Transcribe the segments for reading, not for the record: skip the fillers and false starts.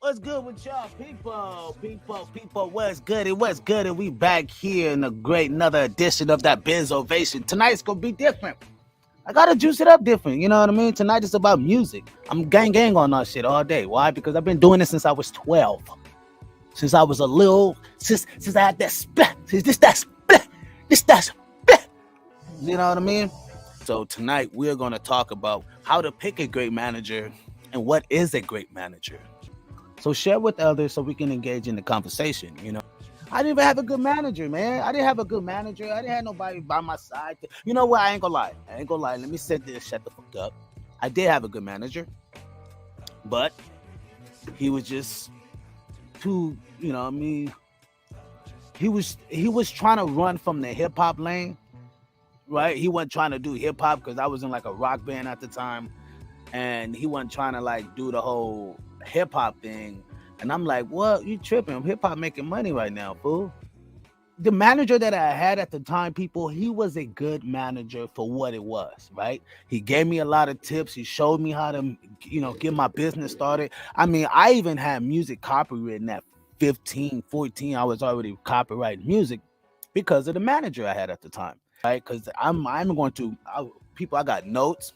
What's good with y'all, people? People, what's good? And what's good? And we back here in a great another edition of that Bizovation. Tonight's gonna be different. I gotta juice it up different. You know what I mean? Tonight is about music. I'm gang on that shit all day. Why? Because I've been doing this since I was 12. Since I was a little, since I had that split. This that split. You know what I mean? So tonight we're gonna talk about how to pick a great manager and what is a great manager. So share with others so we can engage in the conversation, you know. I didn't even have a good manager, man. I didn't have a good manager. I didn't have nobody by my side. You know what? I ain't gonna lie. Let me sit there, shut the fuck up. I did have a good manager, but he was just too, you know what I mean? He was trying to run from the hip hop lane, right? He wasn't trying to do hip hop because I was in like a rock band at the time, and he wasn't trying to like do the whole hip hop thing. And I'm like, what? You tripping? Hip hop making money right now, fool. The manager that I had at the time, people, he was a good manager for what it was, right? He gave me a lot of tips. He showed me how to, you know, get my business started. I mean, I even had music copywritten at 15, 14. I was already copywriting music because of the manager I had at the time, right? Because I'm going to, people, I got notes.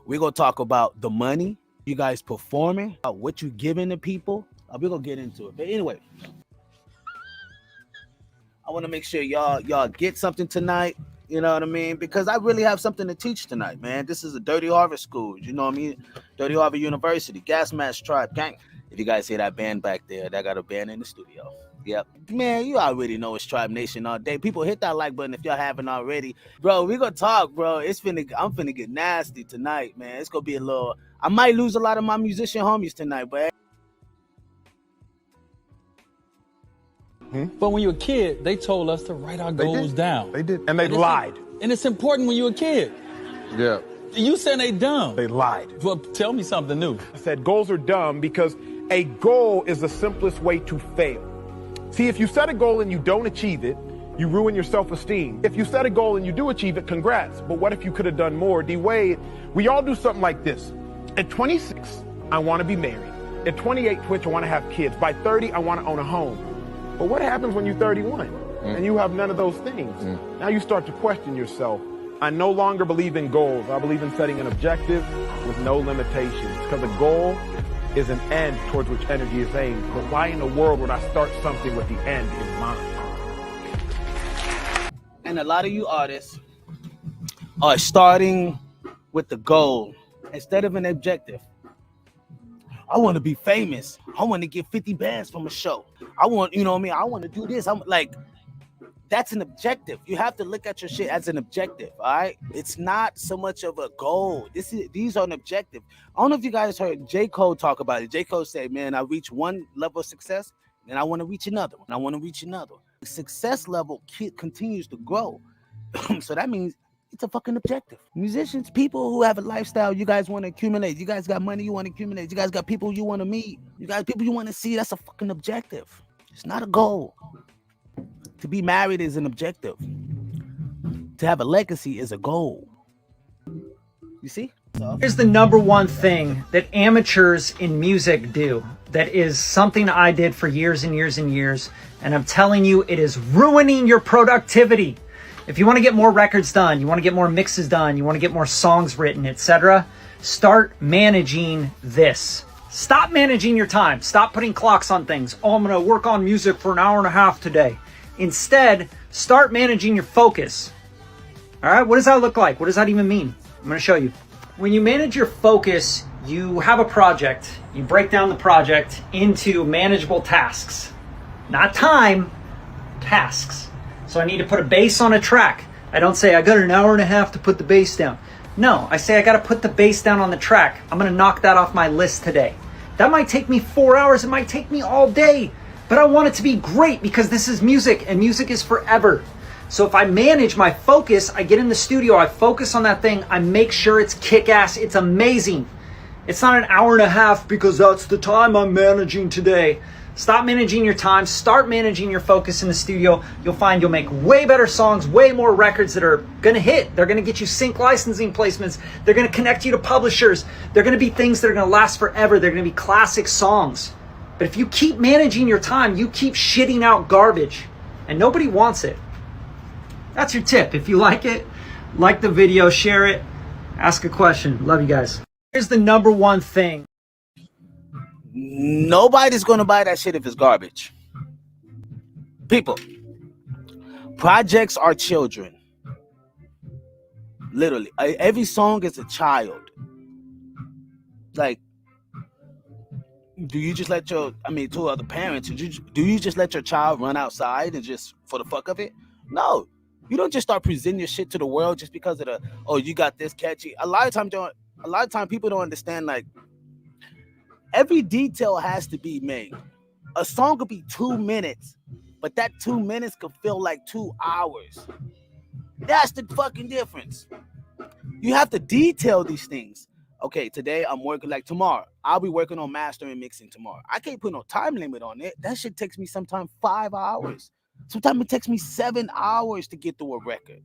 We're going to talk about the money, you guys performing, what you giving to people. We're gonna get into it. But anyway, I want to make sure y'all get something tonight. You know what I mean? Because I really have something to teach tonight, man. This is a Dirtyharvard school. You know what I mean? Dirtyharvard University, Gas Mask Tribe Gang. If you guys hear that band back there, that got a band in the studio. Yep. Man, you already know it's Tribe Nation all day. People, hit that like button if y'all haven't already. Bro, we gonna talk, bro. I'm finna get nasty tonight, man. It's gonna be a little, I might lose a lot of my musician homies tonight, but But when you were a kid, they told us to write our goals down. They did. And they lied. And it's important when you're a kid. Yeah. You saying they dumb. They lied. Well, tell me something new. I said goals are dumb because a goal is the simplest way to fail. See, if you set a goal and you don't achieve it, you ruin your self-esteem. If you set a goal and you do achieve it, congrats. But what if you could have done more? D-Wade, we all do something like this. At 26, I want to be married. At 28, Twitch, I want to have kids. By 30, I want to own a home. But what happens when you're 31 and you have none of those things? Now you start to question yourself. I no longer believe in goals. I believe in setting an objective with no limitations, because a goal is an end towards which energy is aimed. But why in the world would I start something with the end in mind? and a lot of you artists are starting with the goal instead of an objective. I want to be famous. I want to get 50 bands from a show. I want, you know what I mean? I want to do this. I'm like, that's an objective. You have to look at your shit as an objective, all right? It's not so much of a goal. These are an objective. I don't know if you guys heard J. Cole talk about it. J. Cole said, man, I reach one level of success, and I want to reach another one. I want to reach another. The success level continues to grow. So that means it's a fucking objective. Musicians, people who have a lifestyle you guys want to accumulate. You guys got money you want to accumulate. You guys got people you want to meet. You got people you want to see. That's a fucking objective. It's not a goal. To be married is an objective. To have a legacy is a goal. You see? Here's the number one thing that amateurs in music do. That is something I did for years and years and years. And I'm telling you, it is ruining your productivity. If you want to get more records done, you want to get more mixes done, you want to get more songs written, etc., start managing this. Stop managing your time. Stop putting clocks on things. Oh, I'm going to work on music for an hour and a half today. Instead, start managing your focus. All right, what does that look like? What does that even mean? I'm going to show you. When you manage your focus, you have a project. You break down the project into manageable tasks. Not time, tasks. So I need to put a bass on a track. I don't say I got an hour and a half to put the bass down. No, I say I got to put the bass down on the track. I'm going to knock that off my list today. That might take me 4 hours. It might take me all day. But I want it to be great because this is music and music is forever. So if I manage my focus, I get in the studio, I focus on that thing, I make sure it's kick-ass, it's amazing. It's not an hour and a half because that's the time I'm managing today. Stop managing your time, start managing your focus in the studio. You'll find you'll make way better songs, way more records that are gonna hit. They're gonna get you sync licensing placements. They're gonna connect you to publishers. They're gonna be things that are gonna last forever. They're gonna be classic songs. But if you keep managing your time, you keep shitting out garbage, and nobody wants it. That's your tip. If you like it, like the video, share it, ask a question. Love you guys. Here's the number one thing. Nobody's going to buy that shit if it's garbage. People, projects are children. Literally. Every song is a child. Like, do you just let two other parents, do you just let your child run outside and just for the fuck of it? No. You don't just start presenting your shit to the world just because of you got this catchy. A lot of time people don't understand, like, every detail has to be made. A song could be 2 minutes, but that 2 minutes could feel like 2 hours. That's the fucking difference. You have to detail these things. Okay, today I'm working, like tomorrow, I'll be working on mastering and mixing tomorrow. I can't put no time limit on it. That shit takes me sometimes 5 hours. Sometimes it takes me 7 hours to get through a record.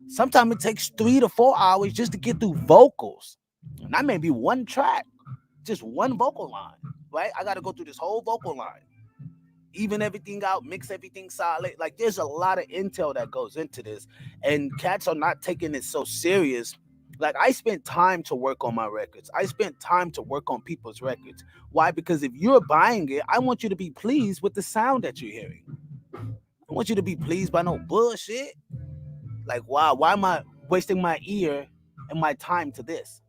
Sometimes it takes 3 to 4 hours just to get through vocals. And that may be one track, just one vocal line, right? I got to go through this whole vocal line, even everything out, mix everything solid. Like, there's a lot of intel that goes into this, and cats are not taking it so serious. Like, I spent time to work on my records. I spent time to work on people's records. Why? Because if you're buying it, I want you to be pleased with the sound that you're hearing. I want you to be pleased by no bullshit. Like, wow, why am I wasting my ear and my time to this?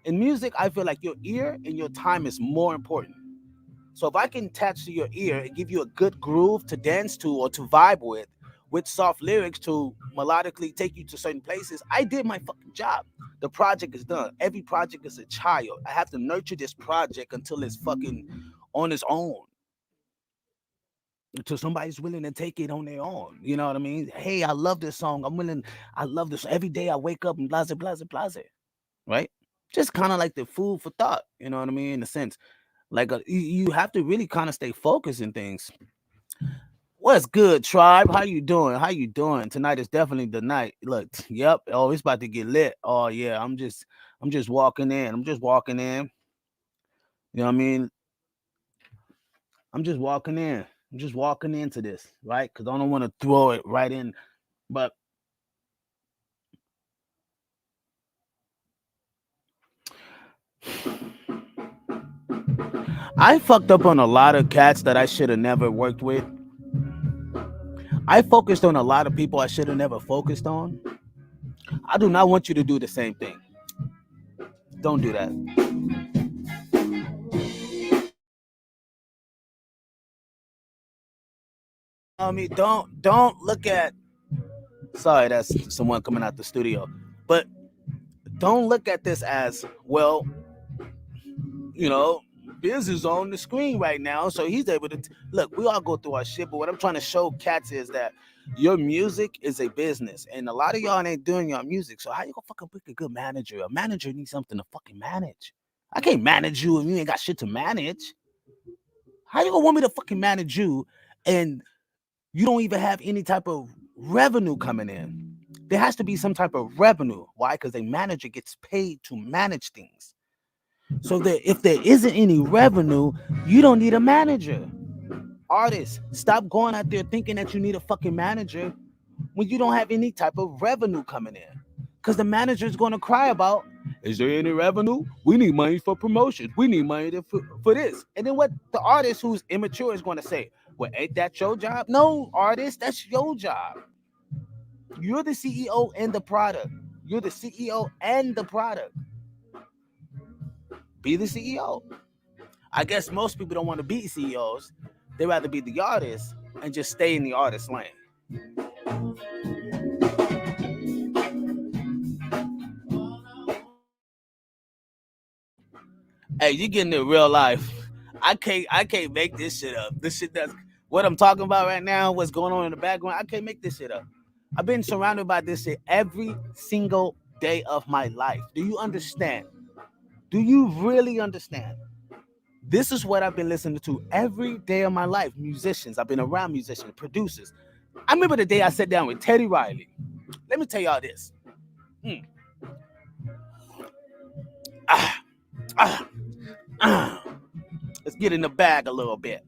In music, I feel like your ear and your time is more important. So if I can attach to your ear and give you a good groove to dance to or to vibe with soft lyrics to melodically take you to certain places, I did my fucking job. The project is done. Every project is a child. I have to nurture this project until it's fucking on its own. Until somebody's willing to take it on their own. You know what I mean? Hey, I love this song. I love this. Every day I wake up and blase, blase, blase. Right? Just kind of like the food for thought. You know what I mean? In a sense. Like, you have to really kind of stay focused in things. What's good, tribe? How you doing? Tonight is definitely the night. Look, yep. Oh, it's about to get lit. Oh yeah, I'm just walking in. You know what I mean? I'm just walking into this, right? Because I don't want to throw it right in. But I fucked up on a lot of cats that I should have never worked with. I focused on a lot of people I should have never focused on. I do not want you to do the same thing. Don't do that. Don't look at. Sorry, that's someone coming out the studio. But don't look at this as, well, you know, Biz is on the screen right now, so he's able to look. We all go through our shit, but what I'm trying to show cats is that your music is a business, and a lot of y'all ain't doing your music. So how you gonna fucking pick a good manager? A manager needs something to fucking manage. I can't manage you if you ain't got shit to manage. How you gonna want me to fucking manage you and you don't even have any type of revenue coming in? There has to be some type of revenue. Why? Because a manager gets paid to manage things. So that if there isn't any revenue, you don't need a manager. Artists, stop going out there thinking that you need a fucking manager when you don't have any type of revenue coming in. Because the manager is going to cry about, is there any revenue? We need money for promotions. We need money for this. And then what the artist who's immature is going to say, well, ain't that your job? No, artist, that's your job. You're the CEO and the product. You're the CEO and the product. Be the CEO. I guess most people don't want to be CEOs. They rather be the artist and just stay in the artist lane. Hey, you getting it real life. I can't make this shit up. This shit that's what I'm talking about right now, what's going on in the background. I can't make this shit up. I've been surrounded by this shit every single day of my life. Do you understand? Do you really understand? This is what I've been listening to every day of my life. Musicians. I've been around musicians, producers. I remember the day I sat down with Teddy Riley. Let me tell y'all this. It's get in the bag a little bit.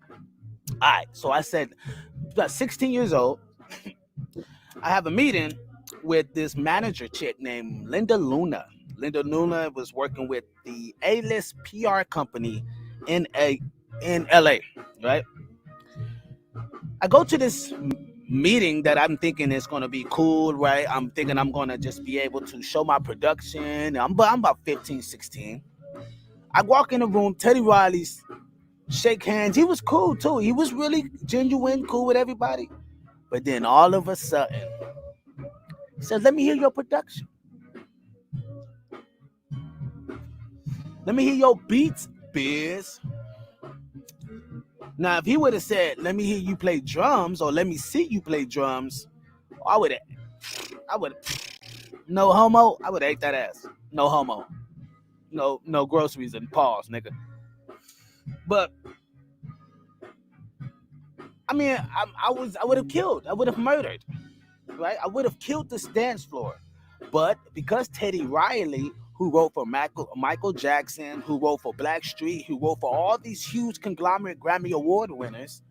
All right, so I said, about 16 years old, I have a meeting with this manager chick named Linda Luna. Linda Luna was working with the A-list PR company in LA, right? I go to this meeting that I'm thinking is going to be cool, right? I'm thinking I'm going to just be able to show my production. I'm about 15, 16. I walk in the room, Teddy Riley's, shake hands. He was cool too. He was really genuine, cool with everybody. But then all of a sudden, he said, let me hear your production. Let me hear your beats, Biz. Now, if he would have said, let me hear you play drums or let me see you play drums, I would, no homo, I would have ate that ass. No homo. No groceries and pause, nigga. But, I mean, I would have killed. I would have murdered, right? I would have killed this dance floor. But because Teddy Riley, who wrote for Michael Jackson, who wrote for Blackstreet, who wrote for all these huge conglomerate Grammy Award winners,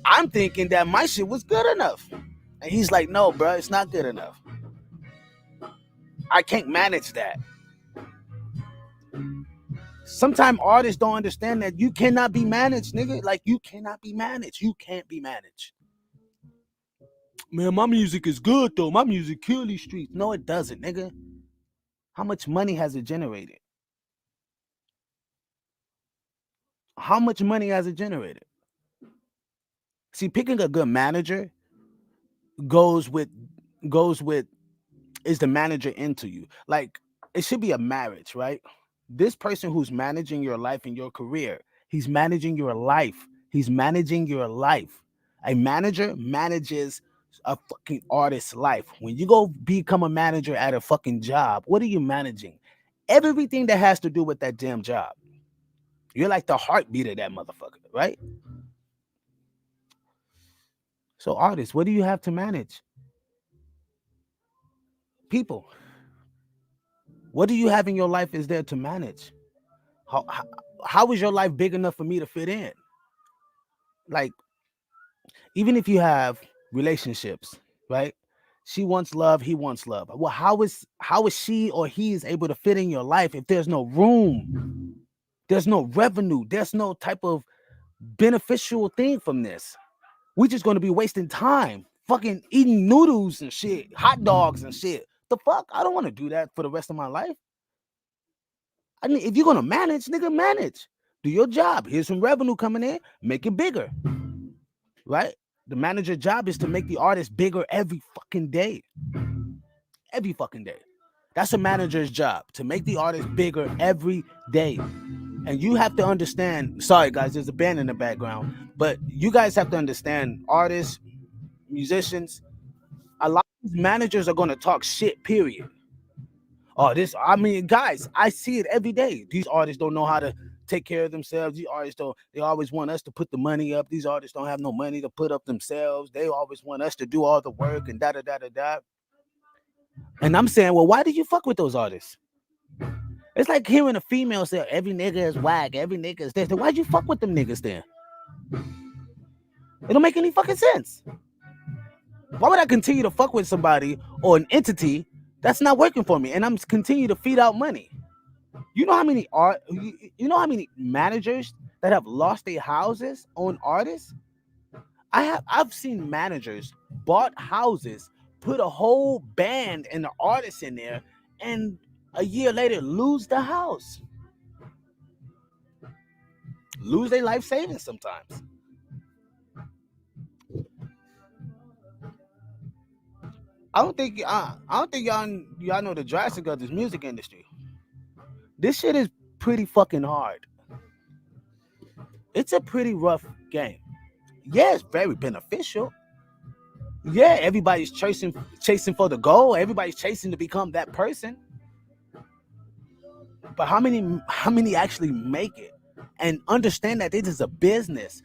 I'm thinking that my shit was good enough. And he's like, no, bro, it's not good enough. I can't manage that. Sometimes artists don't understand that you cannot be managed, nigga. Like, you cannot be managed. You can't be managed. Man, my music is good, though. My music kill these streets. No, it doesn't, nigga. How much money has it generated? How much money has it generated? See, picking a good manager goes with is the manager into you. Like, it should be a marriage, right? This person who's managing your life and your career, he's managing your life. He's managing your life. A manager manages a fucking artist's life. When you go become a manager at a fucking job, what are you managing? Everything that has to do with that damn job. You're like the heartbeat of that motherfucker, right? So artists, what do you have to manage? People. What do you have in your life is there to manage? How is your life big enough for me to fit in? Like, even if you have relationships, right? She wants love, he wants love. Well, how is she or he is able to fit in your life if there's no room? There's no revenue. There's no type of beneficial thing from this. We're just going to be wasting time fucking eating noodles and shit, hot dogs and shit. The fuck? I don't want to do that for the rest of my life. I mean, if you're going to manage, nigga, manage. Do your job. Here's some revenue coming in. Make it bigger. Right? The manager's job is to make the artist bigger every fucking day. Every fucking day. That's a manager's job, to make the artist bigger every day. And you have to understand, sorry guys, there's a band in the background, but you guys have to understand, artists, musicians, a lot of these managers are going to talk shit, period. Guys, I see it every day. These artists don't know how to take care of themselves. These artists they always want us to put the money up. These artists don't have no money to put up themselves. They always want us to do all the work and da-da-da-da-da. And I'm saying, well, why did you fuck with those artists? It's like hearing a female say, every nigga is whack, every nigga is this. Then why'd you fuck with them niggas then? It don't make any fucking sense. Why would I continue to fuck with somebody or an entity that's not working for me and I'm continue to feed out money? You know how many managers that have lost their houses on artists? I've seen managers bought houses, put a whole band and the artists in there, and a year later lose the house. Lose their life savings sometimes. I don't think y'all know the drastic of this music industry. This shit is pretty fucking hard. It's a pretty rough game. Yeah, it's very beneficial. Yeah, everybody's chasing for the goal. Everybody's chasing to become that person. But how many actually make it and understand that this is a business?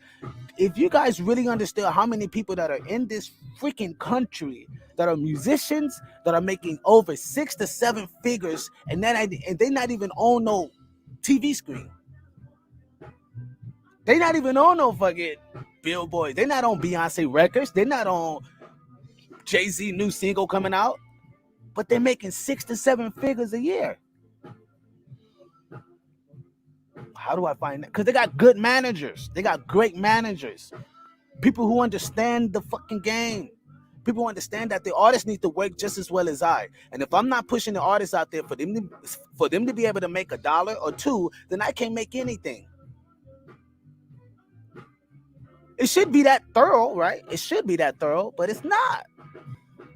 If you guys really understand how many people that are in this freaking country that are musicians that are making over 6 to 7 figures and they not even own no TV screen. They not even on no fucking Billboard. They not on Beyonce records. They not on Jay-Z new single coming out. But they're making 6 to 7 figures a year. How do I find that? Because they got good managers. They got great managers. People who understand the fucking game. People who understand that the artists need to work just as well as I. And if I'm not pushing the artists out there for them to be able to make $1 or $2, then I can't make anything. It should be that thorough, right? It should be that thorough, but it's not.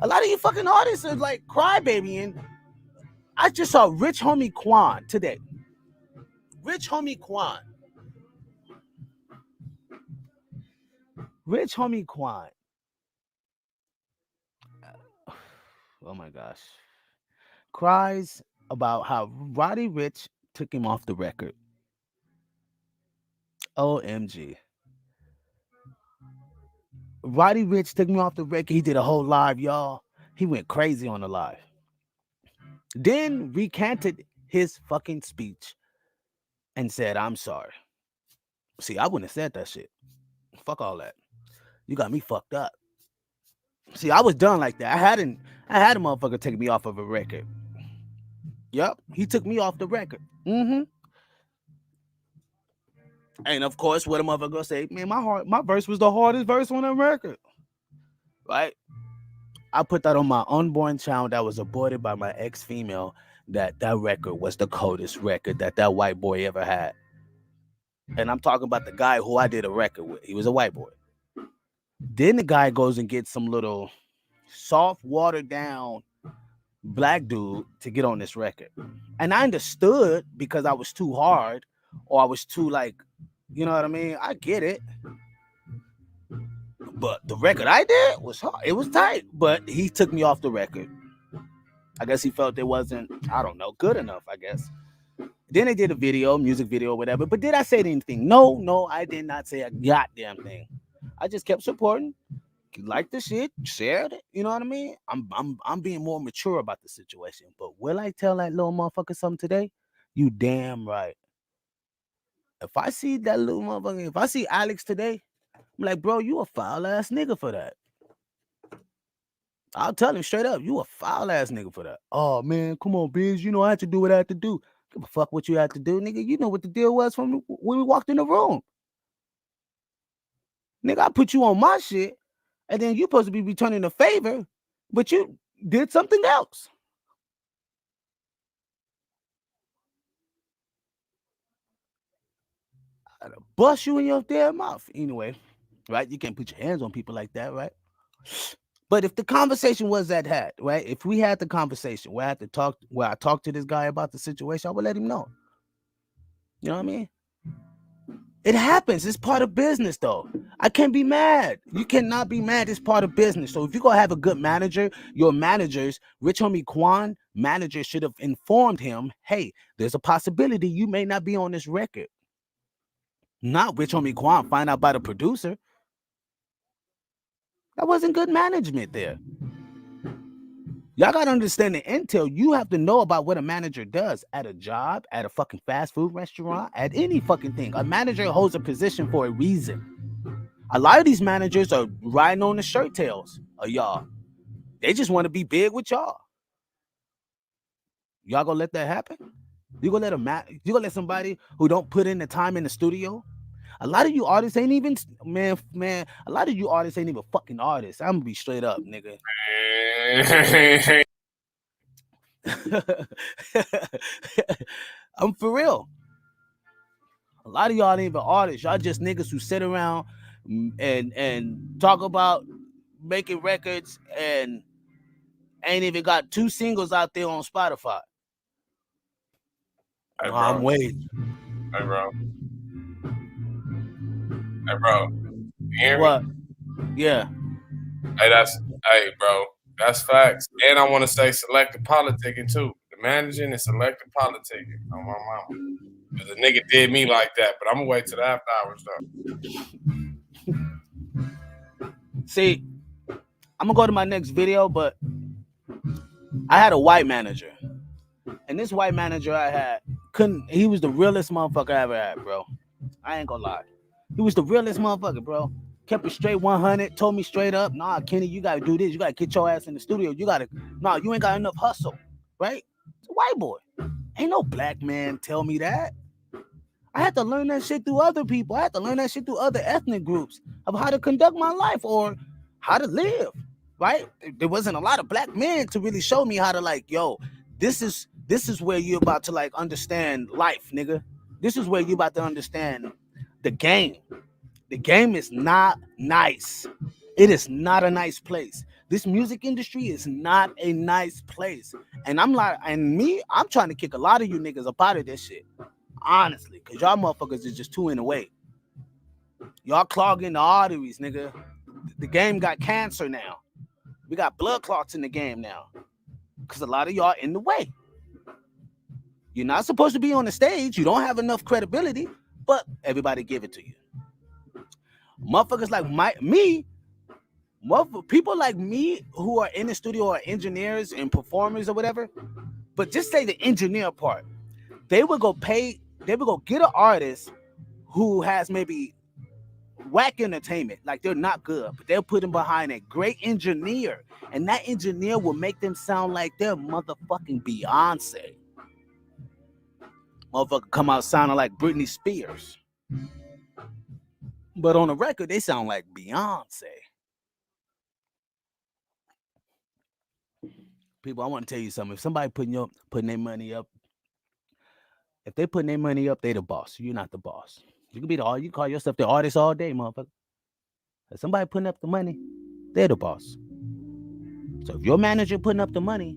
A lot of you fucking artists are like crybabying. I just saw Rich Homie Quan today. Rich Homie Quan. Rich Homie Quan. Oh my gosh. Cries about how Roddy Ricch took him off the record. OMG. Roddy Ricch took me off the record. He did a whole live, y'all. He went crazy on the live. Then recanted his fucking speech and said, I'm sorry. See, I wouldn't have said that shit. Fuck all that. You got me fucked up. See, I was done like that. I had a motherfucker take me off of a record. Yup, he took me off the record. And of course, what a motherfucker gonna say, man, my verse was the hardest verse on that record. Right? I put that on my unborn child that was aborted by my ex-female, that record was the coldest record that white boy ever had. And I'm talking about the guy who I did a record with. He was a white boy. Then the guy goes and gets some little soft, watered down black dude to get on this record. And I understood because I was too hard or I was too like, you know what I mean? I get it. But the record I did was hard. It was tight. But he took me off the record. I guess he felt it wasn't, I don't know, good enough, I guess. Then they did a video, music video, whatever. But did I say anything? No, I did not say a goddamn thing. I just kept supporting, liked the shit, shared it. You know what I mean? I'm being more mature about the situation. But will I tell that little motherfucker something today? You damn right. If I see that little motherfucker, if I see Alex today, I'm like, bro, you a foul ass nigga for that. I'll tell him straight up, you a foul ass nigga for that. Oh man, come on, Biz. You know I had to do what I had to do. Give a fuck what you had to do, nigga. You know what the deal was from when we walked in the room. Nigga, I put you on my shit, and then you supposed to be returning a favor, but you did something else. I'd bust you in your damn mouth. Anyway, right? You can't put your hands on people like that, right? But if the conversation was that had, right? If we had the conversation where I talked to this guy about the situation, I would let him know. You know what I mean? It happens. It's part of business, though. I can't be mad. You cannot be mad. It's part of business. So if you're going to have a good manager, your managers, Rich Homie Quan, manager should have informed him, hey, there's a possibility you may not be on this record. Not Rich Homie Quan find out by the producer. That wasn't good management there. Y'all got to understand the intel. You have to know about what a manager does at a job, at a fucking fast food restaurant, at any fucking thing. A manager holds a position for a reason. A lot of these managers are riding on the shirt tails of y'all. They just want to be big with y'all. Y'all gonna let that happen? You gonna let somebody who don't put in the time in the studio? A lot of you artists ain't even, man, a lot of you artists ain't even fucking artists. I'm gonna be straight up, nigga. I'm for real. A lot of y'all ain't even artists. Y'all just niggas who sit around and talk about making records and ain't even got 2 singles out there on Spotify. Hey, Oh, I'm waiting. Hey, bro. Hey, bro. You hear me? What? Yeah. Hey, bro. That's facts. And I want to say selective politicking, too. The managing and selective politicking on my mama. Because a nigga did me like that, but I'm going to wait till the after hours, though. See, I'm going to go to my next video, but I had a white manager. And this white manager I had, he was the realest motherfucker I ever had, bro. I ain't gonna lie. He was the realest motherfucker, bro. Kept it straight 100, told me straight up, nah, Kenny, you gotta do this. You gotta get your ass in the studio. You ain't got enough hustle, right? It's a white boy. Ain't no black man tell me that. I had to learn that shit through other people. I had to learn that shit through other ethnic groups of how to conduct my life or how to live, right? There wasn't a lot of black men to really show me how to like, yo, this is where you're about to like understand life, nigga. This is where you're about to understand the game. The game is not nice. It is not a nice place. This music industry is not a nice place. And I'm trying to kick a lot of you niggas up out of this shit. Honestly, because y'all motherfuckers is just too in the way. Y'all clogging the arteries, nigga. The game got cancer now. We got blood clots in the game now. Because a lot of y'all in the way. You're not supposed to be on the stage. You don't have enough credibility, but everybody give it to you. Motherfuckers like people like me who are in the studio are engineers and performers or whatever, but just say the engineer part. They would go get an artist who has maybe whack entertainment, like they're not good, but they'll put him behind a great engineer, and that engineer will make them sound like they're motherfucking Beyonce. Motherfucker come out sounding like Britney Spears. But on the record, they sound like Beyonce. People, I want to tell you something. If somebody putting their money up, if they putting their money up, they the boss. You're not the boss. You can be you call yourself the artist all day, motherfucker. If somebody putting up the money, they're the boss. So if your manager putting up the money,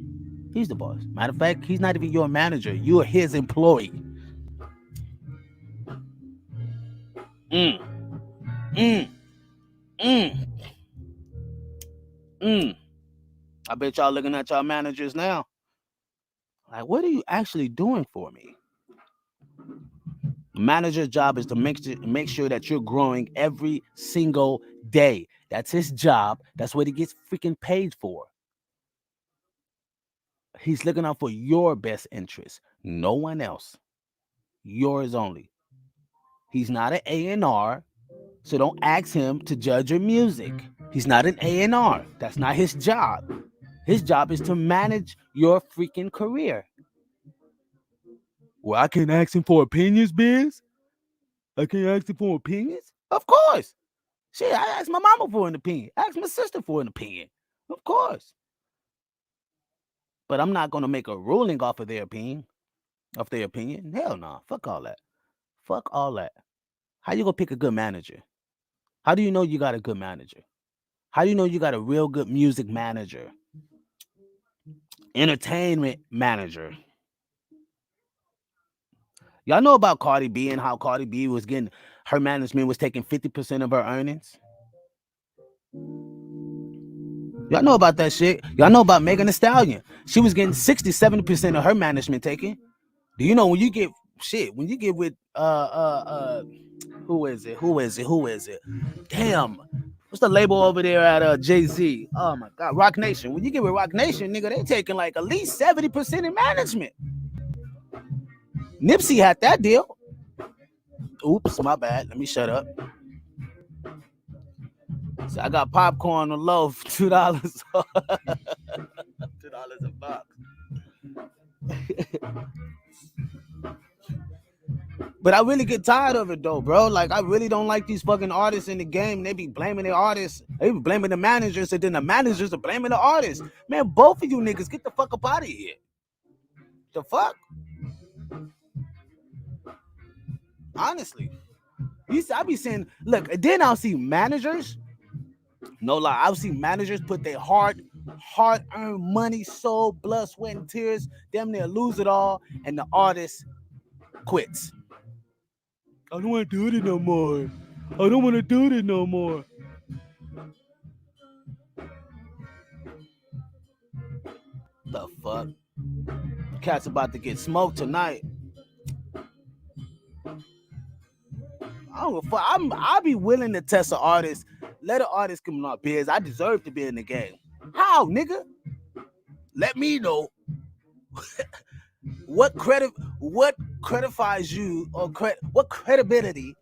he's the boss. Matter of fact, he's not even your manager. You're his employee. I bet y'all looking at y'all managers now. Like, what are you actually doing for me? The manager's job is to make sure that you're growing every single day. That's his job. That's what he gets freaking paid for. He's looking out for your best interest. No one else. Yours only. He's not an A&R, so don't ask him to judge your music. He's not an A&R. That's not his job. His job is to manage your freaking career. Well, I can't ask him for opinions, Biz. I can't ask him for opinions? Of course. Shit, I asked my mama for an opinion. I asked my sister for an opinion. Of course. But I'm not going to make a ruling off of their opinion. Hell no. Fuck all that. Fuck all that. How you going to pick a good manager? How do you know you got a good manager? How do you know you got a real good music manager? Entertainment manager. Y'all know about Cardi B and how Cardi B was getting, her management was taking 50% of her earnings? Y'all know about that shit. Y'all know about Megan Thee Stallion. She was getting 60-70% of her management taken. Do you know when you get with who is it? Damn. What's the label over there at Jay-Z? Oh my God, Rock Nation. When you get with Rock Nation, nigga, they taking like at least 70% in management. Nipsey had that deal. Oops, my bad. Let me shut up. So I got popcorn on low for $2. $2 a box. But I really get tired of it though, bro. Like, I really don't like these fucking artists in the game. They be blaming the artists. They be blaming the managers, and then the managers are blaming the artists. Man, both of you niggas, get the fuck up out of here. The fuck? Honestly. I be saying, look, then I'll see managers. No lie, I'll see managers put their hard-earned money, soul, blood, sweat, and tears, damn near lose it all, and the artist quits. I don't want to do it no more. I don't want to do it no more. The fuck? Cat's about to get smoked tonight. I'll be willing to test an artist. Let an artist come on, Biz. I deserve to be in the game. How, nigga? Let me know. What credifies you, or what credibility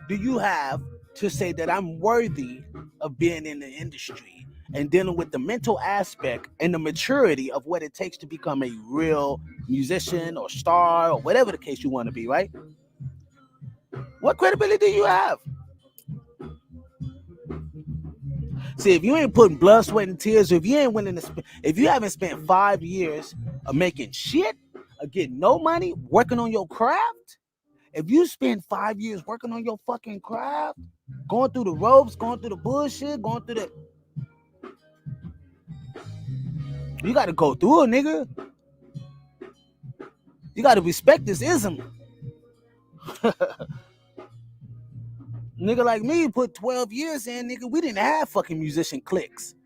do you have to say that I'm worthy of being in the industry and dealing with the mental aspect and the maturity of what it takes to become a real musician or star or whatever the case you want to be, right? What credibility do you have? See, if you ain't putting blood, sweat, and tears, if you ain't willing to if you haven't spent 5 years of making shit, of getting no money, working on your craft, if you spend 5 years working on your fucking craft, going through the ropes, going through the bullshit, going through the... You got to go through it, nigga. You got to respect this ism. Nigga like me put 12 years in, nigga. We didn't have fucking musician clicks.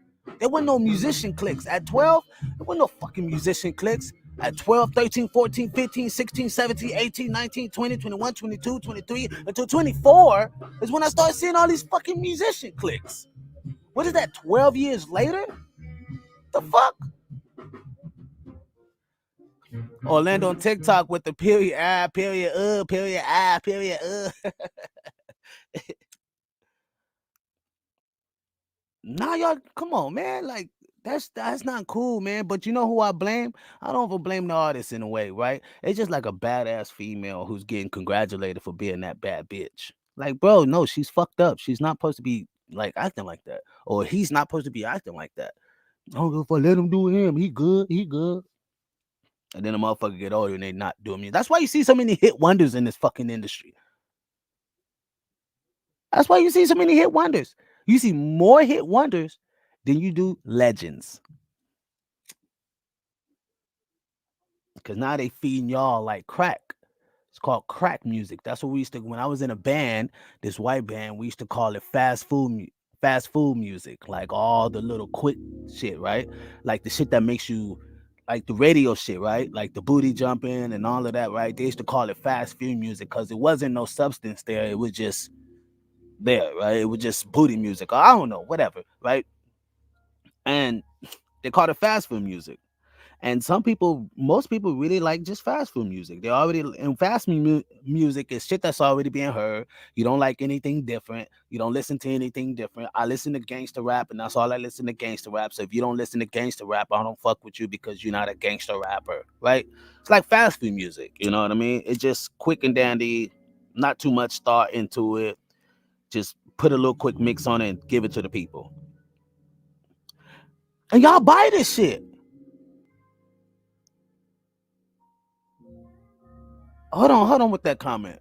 There wasn't no musician clicks. At 12, there wasn't no fucking musician clicks. At 12, 13, 14, 15, 16, 17, 18, 19, 20, 21, 22, 23, until 24 is when I started seeing all these fucking musician clicks. What is that, 12 years later? The fuck? Orlando on TikTok with the period, period, period, Nah, y'all, come on, man. Like, that's not cool, man. But you know who I blame? I don't even blame the artist in a way, right? It's just like a badass female who's getting congratulated for being that bad bitch. Like, bro, no, she's fucked up. She's not supposed to be like acting like that. Or he's not supposed to be acting like that. I don't give a fuck, let him do him. He good. And then a motherfucker get older and they not doing me. That's why you see so many hit wonders in this fucking industry. That's why you see so many hit wonders. You see more hit wonders than you do legends. Because now they feeding y'all like crack. It's called crack music. That's what we used to, when I was in a band, this white band, we used to call it fast food music. Like all the little quick shit, right? Like the shit that makes you, like the radio shit, right? Like the booty jumping and all of that, right? They used to call it fast food music because it wasn't no substance there. It was just there, right? It was just booty music. Or I don't know, whatever, right? And they called it fast food music. And most people really like just fast food music. They already, and fast music is shit that's already being heard. You don't like anything different. You don't listen to anything different. I listen to gangster rap, and that's all I listen to, gangster rap. So if you don't listen to gangster rap, I don't fuck with you because you're not a gangster rapper, right? It's like fast food music, you know what I mean? It's just quick and dandy, not too much thought into it. Just put a little quick mix on it and give it to the people. And y'all buy this shit. Hold on with that comment.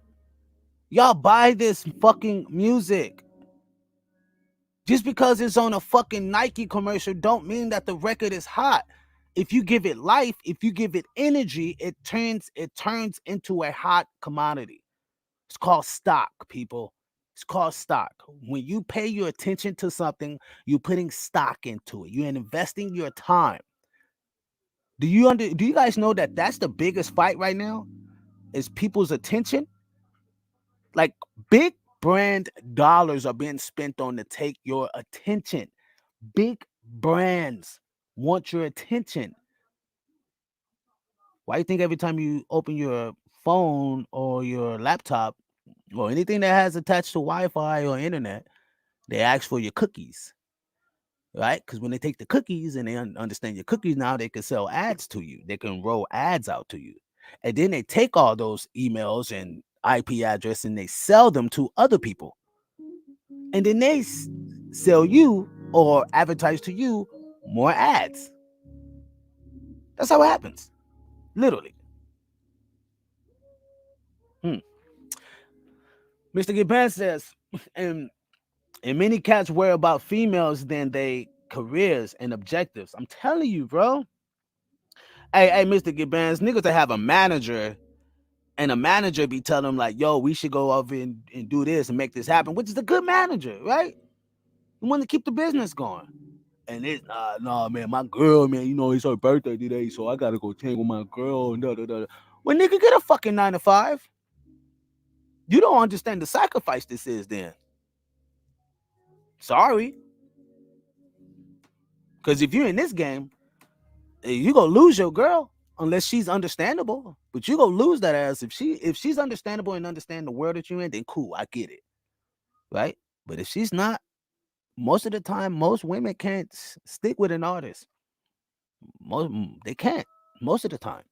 Y'all buy this fucking music. Just because it's on a fucking Nike commercial don't mean that the record is hot. If you give it life, if you give it energy, it turns into a hot commodity. It's called stock, people. It's called stock. When you pay your attention to something, you're putting stock into it. You're investing your time. Do you guys know that that's the biggest fight right now? Is people's attention. Like big brand dollars are being spent on to take your attention. Big brands want your attention. Why do you think every time you open your phone or your laptop or anything that has attached to Wi-Fi or internet, they ask for your cookies? Right? Because when they take the cookies and they understand your cookies now, they can sell ads to you. They can roll ads out to you. And then they take all those emails and IP address and they sell them to other people. And then they sell you or advertise to you more ads. That's how it happens. Literally. Mr. Gibbon says, and many cats worry about females than they careers and objectives. I'm telling you, bro. Hey, Mr. Gibbons, niggas that have a manager and a manager be telling them like, yo, we should go over and do this and make this happen, which is a good manager, right? You want to keep the business going. And it's, nah, man, my girl, man, you know, it's her birthday today, so I got to go tangle my girl. And Well, nigga, get a fucking 9 to 5. You don't understand the sacrifice this is then. Sorry. Because if you're in this game, you're going to lose your girl unless she's understandable. But you're going to lose that ass. If she's understandable and understand the world that you're in, then cool, I get it. right? But if she's not, most of the time, most women can't stick with an artist. They can't. Most of the time,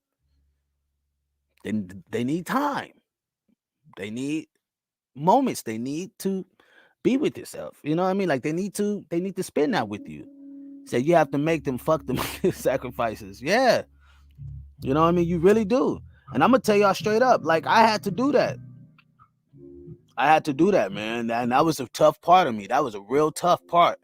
they need time. They need moments. They need to be with yourself. You know what I mean? Like they need to spend that with you. So you have to make them fuck them sacrifices. Yeah. You know what I mean? You really do. And I'm gonna tell y'all straight up, like I had to do that. I had to do that, man. And that was a tough part of me. That was a real tough part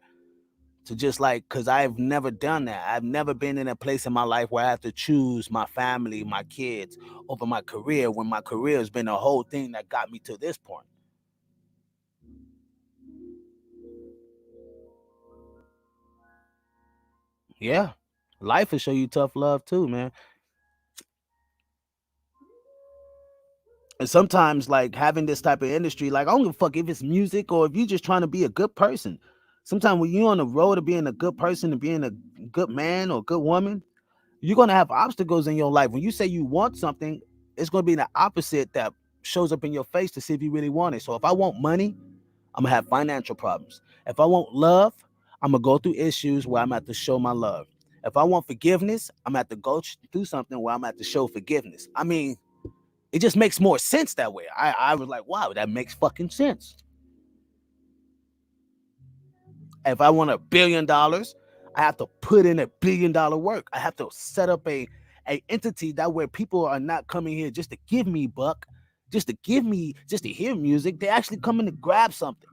to just like, because I've never done that. I've never been in a place in my life where I have to choose my family, my kids over my career when my career has been a whole thing that got me to this point. Yeah. Life will show you tough love too, man. And sometimes, like having this type of industry, like I don't give a fuck if it's music or if you're just trying to be a good person. Sometimes when you're on the road of being a good person and being a good man or good woman, you're gonna have obstacles in your life. When you say you want something, it's gonna be the opposite that shows up in your face to see if you really want it. So if I want money, I'm gonna have financial problems. If I want love, I'm gonna go through issues where I'm gonna have to show my love. If I want forgiveness, I'm gonna have to go through something where I'm gonna have to show forgiveness. I mean, it just makes more sense that way. I was like, wow, that makes fucking sense. If I want $1 billion, I have to put in $1 billion work. I have to set up a entity that where people are not coming here just to give me buck, just to hear music. They actually coming to grab something.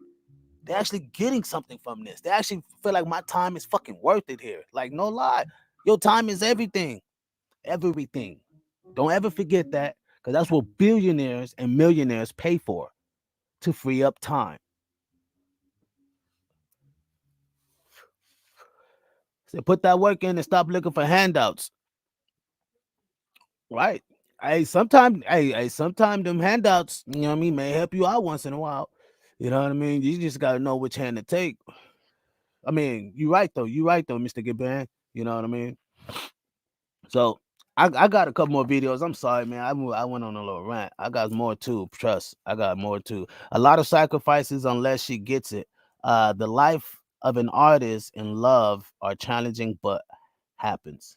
They're actually getting something from this. They actually feel like my time is fucking worth it here. Like, no lie. Your time is everything. Everything. Don't ever forget that. Because that's what billionaires and millionaires pay for, to free up time. So put that work in and stop looking for handouts. Right. Sometimes them handouts, you know what I mean, may help you out once in a while. You know what I mean? You just gotta know which hand to take. I mean, you're right though. You're right though, Mr. Gibbon. You know what I mean? So I got a couple more videos. I'm sorry, man. I went on a little rant. I got more too. Trust. I got more too. A lot of sacrifices unless she gets it. The life of an artist in love are challenging, but happens.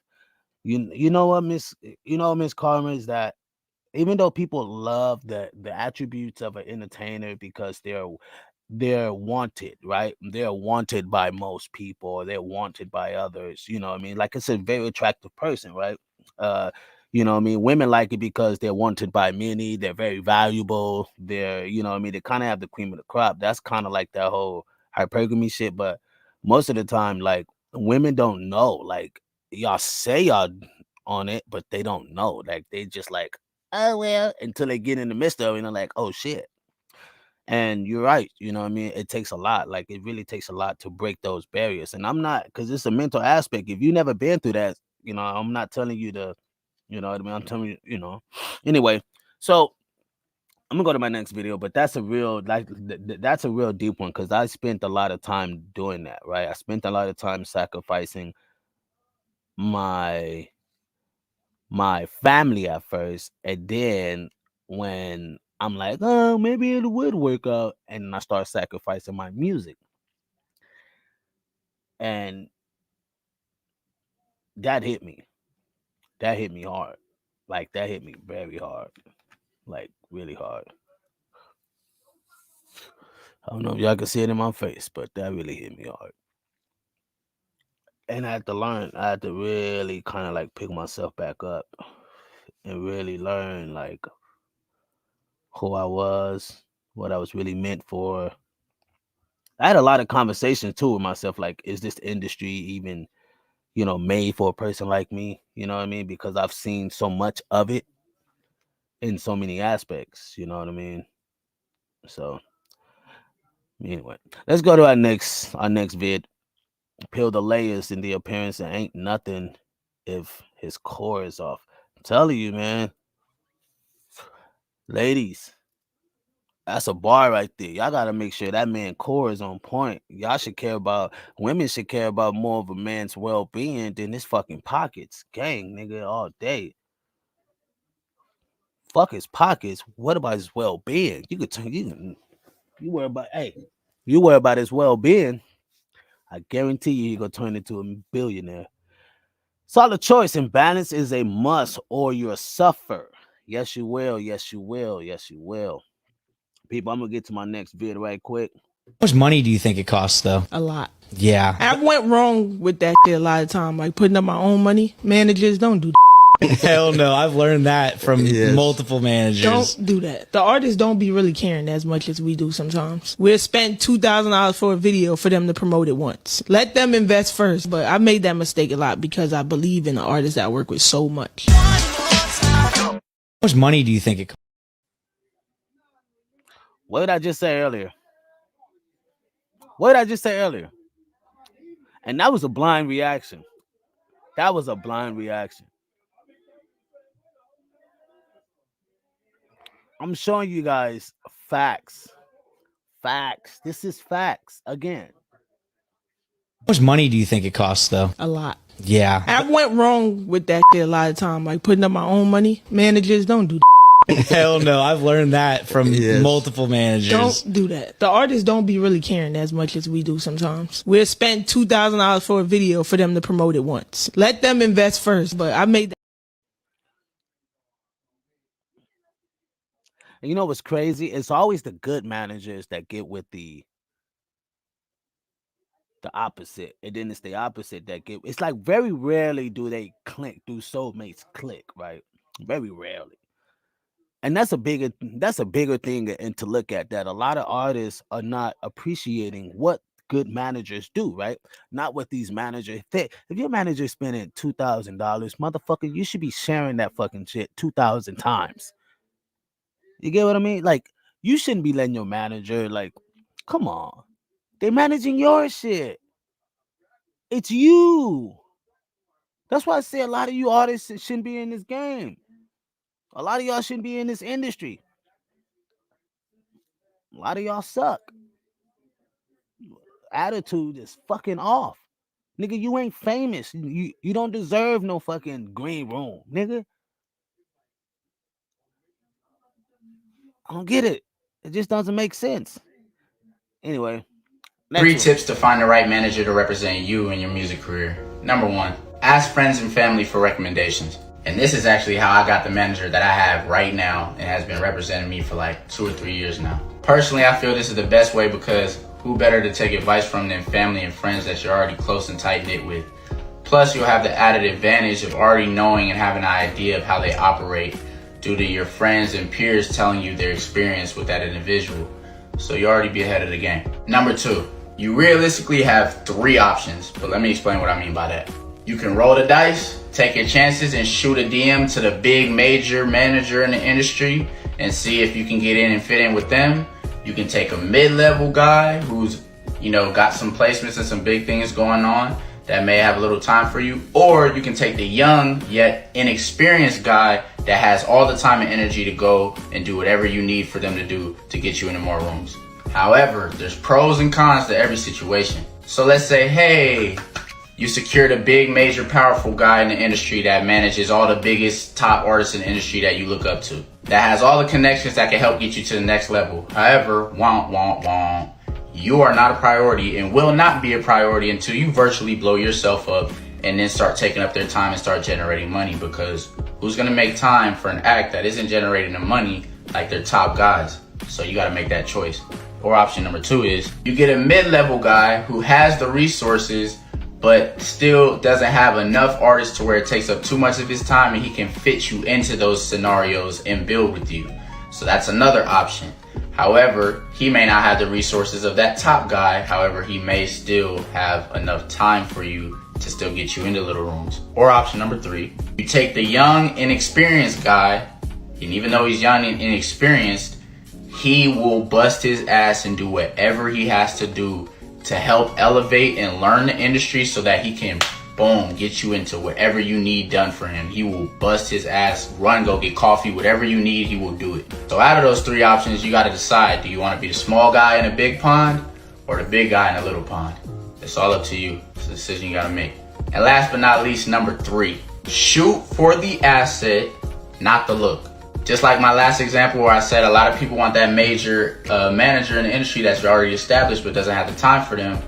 You know what, Miss Karma, is that even though people love the attributes of an entertainer because they're wanted, right? They're wanted by most people, or they're wanted by others. You know what I mean? Like it's a very attractive person, right? Uh, you know what I mean? Women like it because they're wanted by many. They're very valuable. You know what I mean? They kind of have the cream of the crop. That's kind of like that whole hypergamy shit. But most of the time, like women don't know. Like y'all say y'all on it, but they don't know. Like they just like, oh well, until they get in the midst of it and they're like, oh shit. And you're right, you know what I mean? It takes a lot. Like it really takes a lot to break those barriers. And I'm not, because it's a mental aspect. If you never been through that, I'm not telling you to, you know what I mean? I'm telling you, Anyway, so I'm gonna go to my next video, but that's a real that's a real deep one because I spent a lot of time doing that, right? I spent a lot of time sacrificing my family at first, and then when I'm like, oh, maybe it would work out, and I start sacrificing my music, and that hit me. That hit me hard. Like that hit me very hard, like really hard. I don't know if y'all can see it in my face, but that really hit me hard. And I had to learn. I had to really kind of like pick myself back up and really learn like who I was, what I was really meant for. I had a lot of conversations too with myself, like, is this industry even, made for a person like me? You know what I mean? Because I've seen so much of it in so many aspects, you know what I mean? So anyway, let's go to our next vid. Peel the layers in the appearance and ain't nothing if his core is off. I'm telling you, man. Ladies, that's a bar right there. Y'all gotta make sure that man core is on point. Women should care about more of a man's well-being than his fucking pockets. Gang, nigga, all day. Fuck his pockets. What about his well-being? You worry about, hey, You worry about his well-being, I guarantee you're gonna turn into a billionaire. Solid choice and balance is a must, or you'll suffer. Yes, you will. Yes, you will. Yes, you will. People, I'm gonna get to my next vid right quick. How much money do you think it costs, though? A lot. Yeah. I went wrong with that shit a lot of time, like putting up my own money. Managers don't do that. Hell no. I've learned that from multiple managers. Don't do that. The artists don't be really caring as much as we do sometimes. We'll spend $2,000 for a video for them to promote it once. Let them invest first. But I made that mistake a lot because I believe in the artists that I work with so much. How much money do you think it costs? What did I just say earlier? What did I just say earlier? And that was a blind reaction. That was a blind reaction. I'm showing you guys facts. Facts. This is facts. Again. How much money do you think it costs, though? A lot. Yeah. I went wrong with that shit a lot of time, like putting up my own money. Managers don't do that. Hell no. I've learned that from multiple managers. Don't do that. The artists don't be really caring as much as we do sometimes. We'll spend $2,000 for a video for them to promote it once. Let them invest first. But I made that. And you know what's crazy? It's always the good managers that get with the opposite. And then it's the opposite that get. It's like very rarely do they click, do soulmates click, right? Very rarely. And that's a bigger thing and to look at, that a lot of artists are not appreciating what good managers do, right? Not what these managers think. If your manager spending $2,000, motherfucker, you should be sharing that fucking shit 2,000 times. You get what I mean? Like, you shouldn't be letting your manager, like, come on. They're managing your shit. It's you. That's why I say a lot of you artists shouldn't be in this game. A lot of y'all shouldn't be in this industry. A lot of y'all suck. Attitude is fucking off. Nigga, you ain't famous. You don't deserve no fucking green room, nigga. I don't get it. It just doesn't make sense. Anyway. 3 tips to find the right manager to represent you in your music career. Number 1, ask friends and family for recommendations. And this is actually how I got the manager that I have right now and has been representing me for like 2 or 3 years now. Personally, I feel this is the best way because who better to take advice from than family and friends that you're already close and tight-knit with. Plus, you'll have the added advantage of already knowing and having an idea of how they operate due to your friends and peers telling you their experience with that individual. So you already be ahead of the game. Number 2, you realistically have 3 options, but let me explain what I mean by that. You can roll the dice, take your chances and shoot a DM to the big major manager in the industry and see if you can get in and fit in with them. You can take a mid-level guy who's, got some placements and some big things going on that may have a little time for you. Or you can take the young yet inexperienced guy that has all the time and energy to go and do whatever you need for them to do to get you into more rooms. However, there's pros and cons to every situation. So let's say, hey, you secured a big, major, powerful guy in the industry that manages all the biggest top artists in the industry that you look up to, that has all the connections that can help get you to the next level. However, you are not a priority and will not be a priority until you virtually blow yourself up and then start taking up their time and start generating money, because who's going to make time for an act that isn't generating the money like their top guys? So you got to make that choice. Or option number 2 is you get a mid-level guy who has the resources but still doesn't have enough artists to where it takes up too much of his time and he can fit you into those scenarios and build with you. So that's another option. However, he may not have the resources of that top guy. However, he may still have enough time for you to still get you into little rooms. Or option number 3, you take the young, inexperienced guy, and even though he's young and inexperienced, he will bust his ass and do whatever he has to do to help elevate and learn the industry so that he can, boom, get you into whatever you need done for him. He will bust his ass, run, go get coffee, whatever you need, he will do it. So out of those 3 options, you got to decide, do you want to be the small guy in a big pond or the big guy in a little pond? It's all up to you. It's a decision you got to make. And last but not least, number 3, shoot for the asset, not the look. Just like my last example where I said a lot of people want that major manager in the industry that's already established but doesn't have the time for them.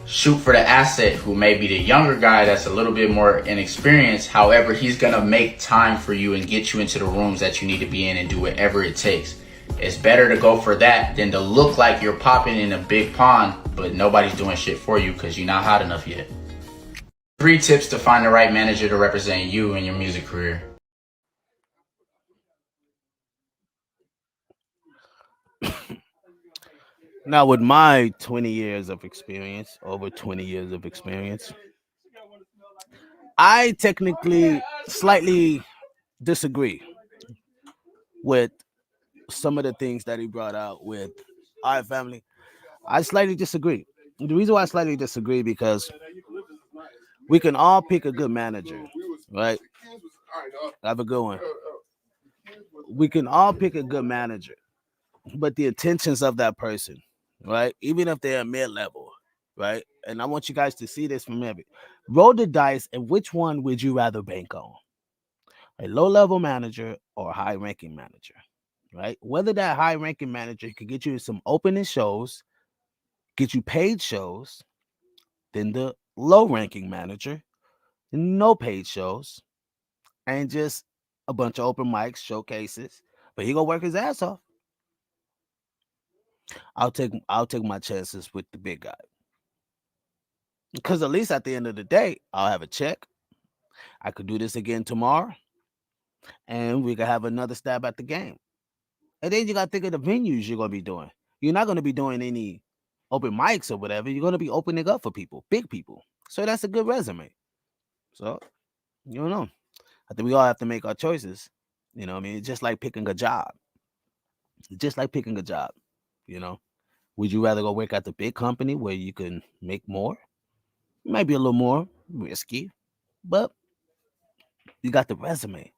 Shoot for the asset who may be the younger guy that's a little bit more inexperienced. However, he's going to make time for you and get you into the rooms that you need to be in and do whatever it takes. It's better to go for that than to look like you're popping in a big pond, but nobody's doing shit for you because you're not hot enough yet. 3 tips to find the right manager to represent you in your music career. Now, with my 20 years of experience, over 20 years of experience, I technically slightly disagree with some of the things that he brought out with our family. I slightly disagree. The reason why I slightly disagree because we can all pick a good manager, right? Have a good one. We can all pick a good manager, but the intentions of that person, right? Even if they're mid-level, right? And I want you guys to see this from every roll the dice, and which one would you rather bank on? A low-level manager or a high-ranking manager, right? Whether that high-ranking manager can get you some opening shows, get you paid shows, then the low-ranking manager, no paid shows, and just a bunch of open mics, showcases, but he gonna work his ass off. I'll take my chances with the big guy. Because at least at the end of the day, I'll have a check. I could do this again tomorrow, and we could have another stab at the game. And then you got to think of the venues you're going to be doing. You're not going to be doing any open mics or whatever. You're going to be opening up for people, big people. So that's a good resume. So, you don't know. I think we all have to make our choices. You know what I mean? It's just like picking a job. You know? Would you rather go work at the big company where you can make more? It might be a little more risky, but you got the resume.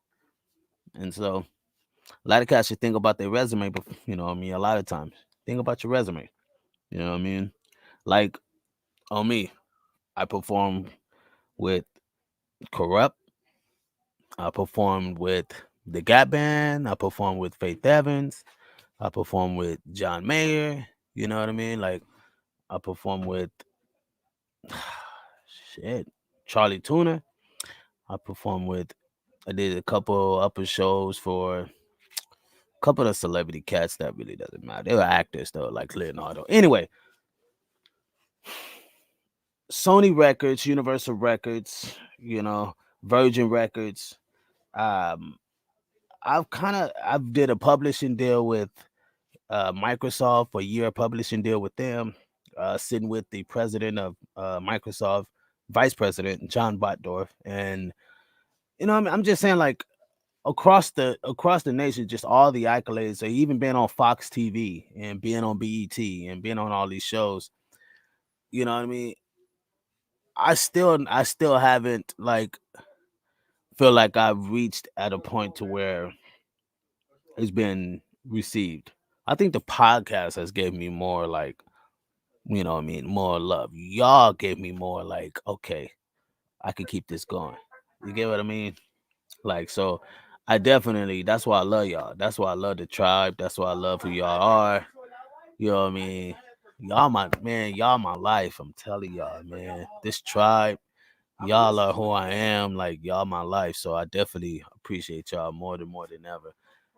And so a lot of cats should think about their resume, but you know what I mean? A lot of times, think about your resume. You know what I mean? Like on me, I performed with Corrupt. I performed with the Gap Band. I performed with Faith Evans. I performed with John Mayer. You know what I mean? Like I performed with Charlie Tuna. I did a couple upper shows for a couple of celebrity cats that really doesn't matter. They were actors though, like Leonardo. Anyway, Sony Records, Universal Records, you know, Virgin Records. I've did a publishing deal with Microsoft, a year publishing deal with them. Sitting with the president of Microsoft, Vice President John Botdorf, and you know, I'm just saying, like across the nation, just all the accolades. So even being on Fox TV and being on BET and being on all these shows, you know what I mean. I still haven't like feel like I've reached at a point to where it's been received. I think the podcast has gave me more like, you know what I mean, more love. Y'all gave me more like, okay, I can keep this going. You get what I mean? Like, so I definitely, that's why I love y'all. That's why I love the tribe. That's why I love who y'all are. You know what I mean? Y'all my life. I'm telling y'all, man. This tribe, y'all are who I am. Like, y'all my life. So I definitely appreciate y'all more than ever.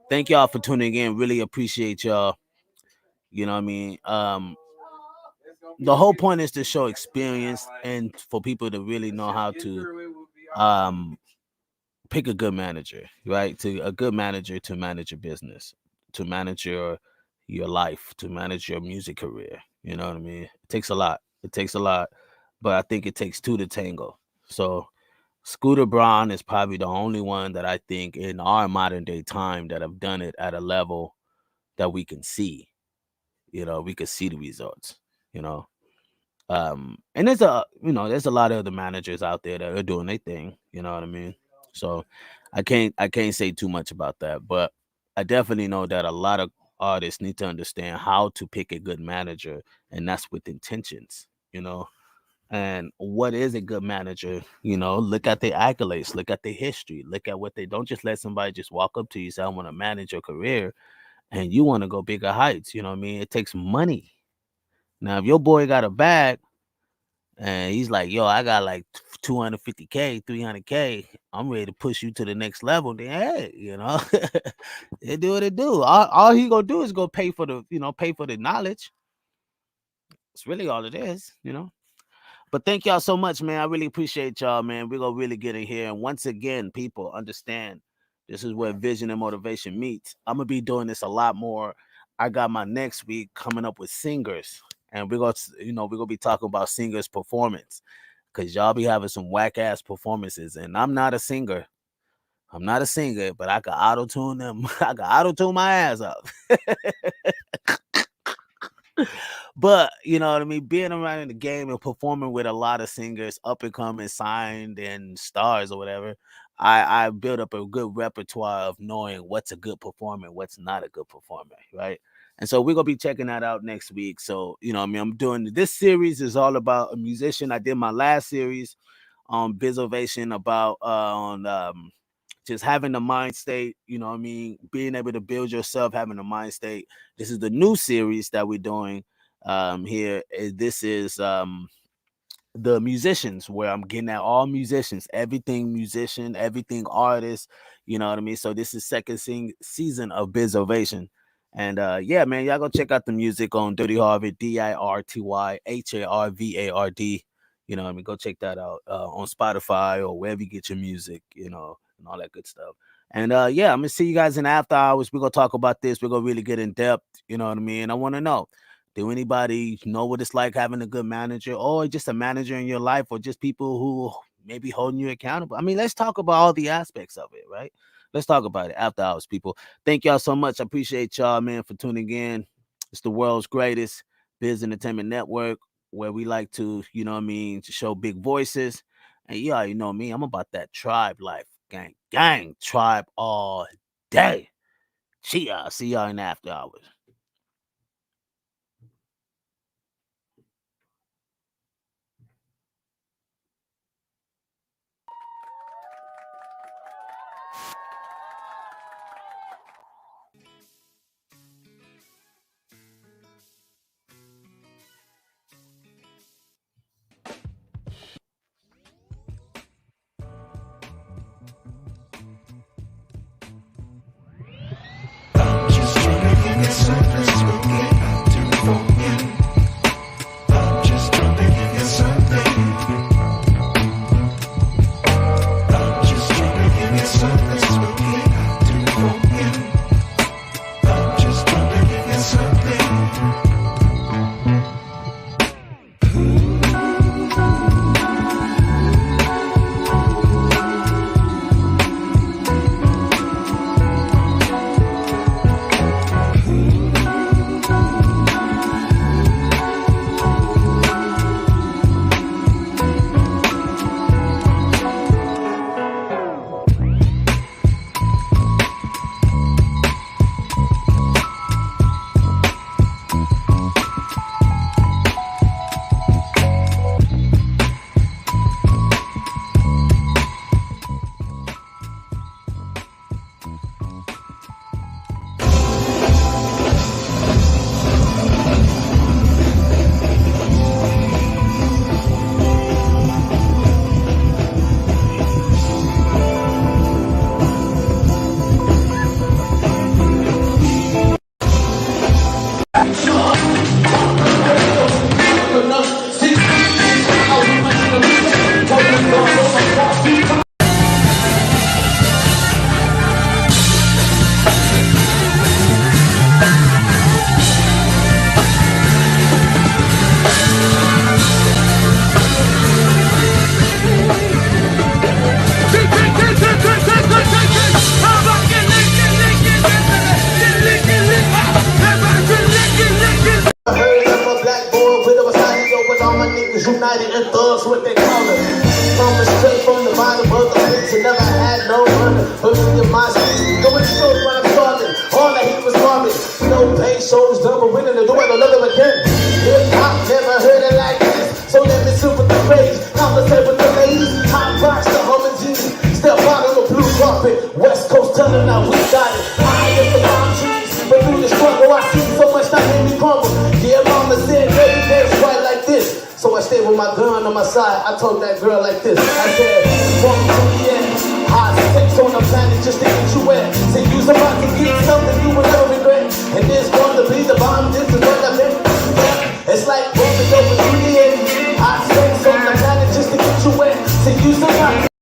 Thank y'all for tuning in. Really appreciate y'all. You know what I mean? The whole point is to show experience and for people to really know how to pick a good manager, right? A good manager to manage your business, to manage your life, to manage your music career. You know what I mean? It takes a lot. But I think it takes two to tango. So Scooter Braun is probably the only one that I think in our modern day time that have done it at a level that we can see. You know, we could see the results, you know. And there's a lot of other managers out there that are doing their thing, you know what I mean? So I can't say too much about that, but I definitely know that a lot of artists need to understand how to pick a good manager, and that's with intentions, you know. And what is a good manager? You know, look at their accolades, look at their history, look at what they don't just let somebody just walk up to you and say, I want to manage your career and you want to go bigger heights. You know what I mean? It takes money. Now, if your boy got a bag and he's like, yo, I got like 250K, 300K, I'm ready to push you to the next level, then hey, you know, they do what it do. All he gonna do is go pay for the, pay for the knowledge. It's really all it is, you know. But thank y'all so much, man. I really appreciate y'all, man. We're going to really get in here. And once again, people understand this is where vision and motivation meets. I'm going to be doing this a lot more. I got my next week coming up with singers. And we're going to, we're going to be talking about singers' performance. Because y'all be having some whack-ass performances. And I'm not a singer. I'm not a singer, but I can auto-tune them. I can auto-tune my ass up. But you know what I mean, being around in the game and performing with a lot of singers, up and coming, signed and stars or whatever, I built up a good repertoire of knowing what's a good performer, what's not a good performer, right? And so we're gonna be checking that out next week. So I'm doing this series is all about a musician. I did my last series on Bizovation about just having the mind state, being able to build yourself, having the mind state. This is the new series that we're doing here. This is the musicians, where I'm getting at all musicians, everything musician, everything artist, you know what I mean? So this is second season of Bizovation. And yeah, man, y'all go check out the music on Dirtyharvard, DIRTYHARVARD. You know what I mean? Go check that out on Spotify or wherever you get your music, and all that good stuff. And yeah, I'm gonna see you guys in after hours. We're gonna talk about this. We're gonna really get in depth, you know what I mean? I want to know, do anybody know what it's like having a good manager, or just a manager in your life, or just people who maybe holding you accountable? I mean, let's talk about all the aspects of it, right? Let's talk about it after hours, people. Thank y'all so much. I appreciate y'all, man, for tuning in. It's the world's greatest biz entertainment network, where we like to, to show big voices. And yeah, you know me, I'm about that tribe life. Gang, tribe all day. See y'all in after hours. United and thugs, what they call it. Coming straight from the bottom of the pits and never had no money. But in my streets, going to show you what I'm starting. All I hit was garbage. No pay, shoulders done, but winning the door, I don't love it again. Hip hop, never heard it like this. So let me super the I stayed with my gun on my side. I told that girl like this. I said, walk to the end. High sex on the planet just to get you wet. Say you's about to get something you will never regret. And this going to be the bomb. This is what I meant. It's like walking over to the end. High sex on the planet just to get you wet. Say you's about to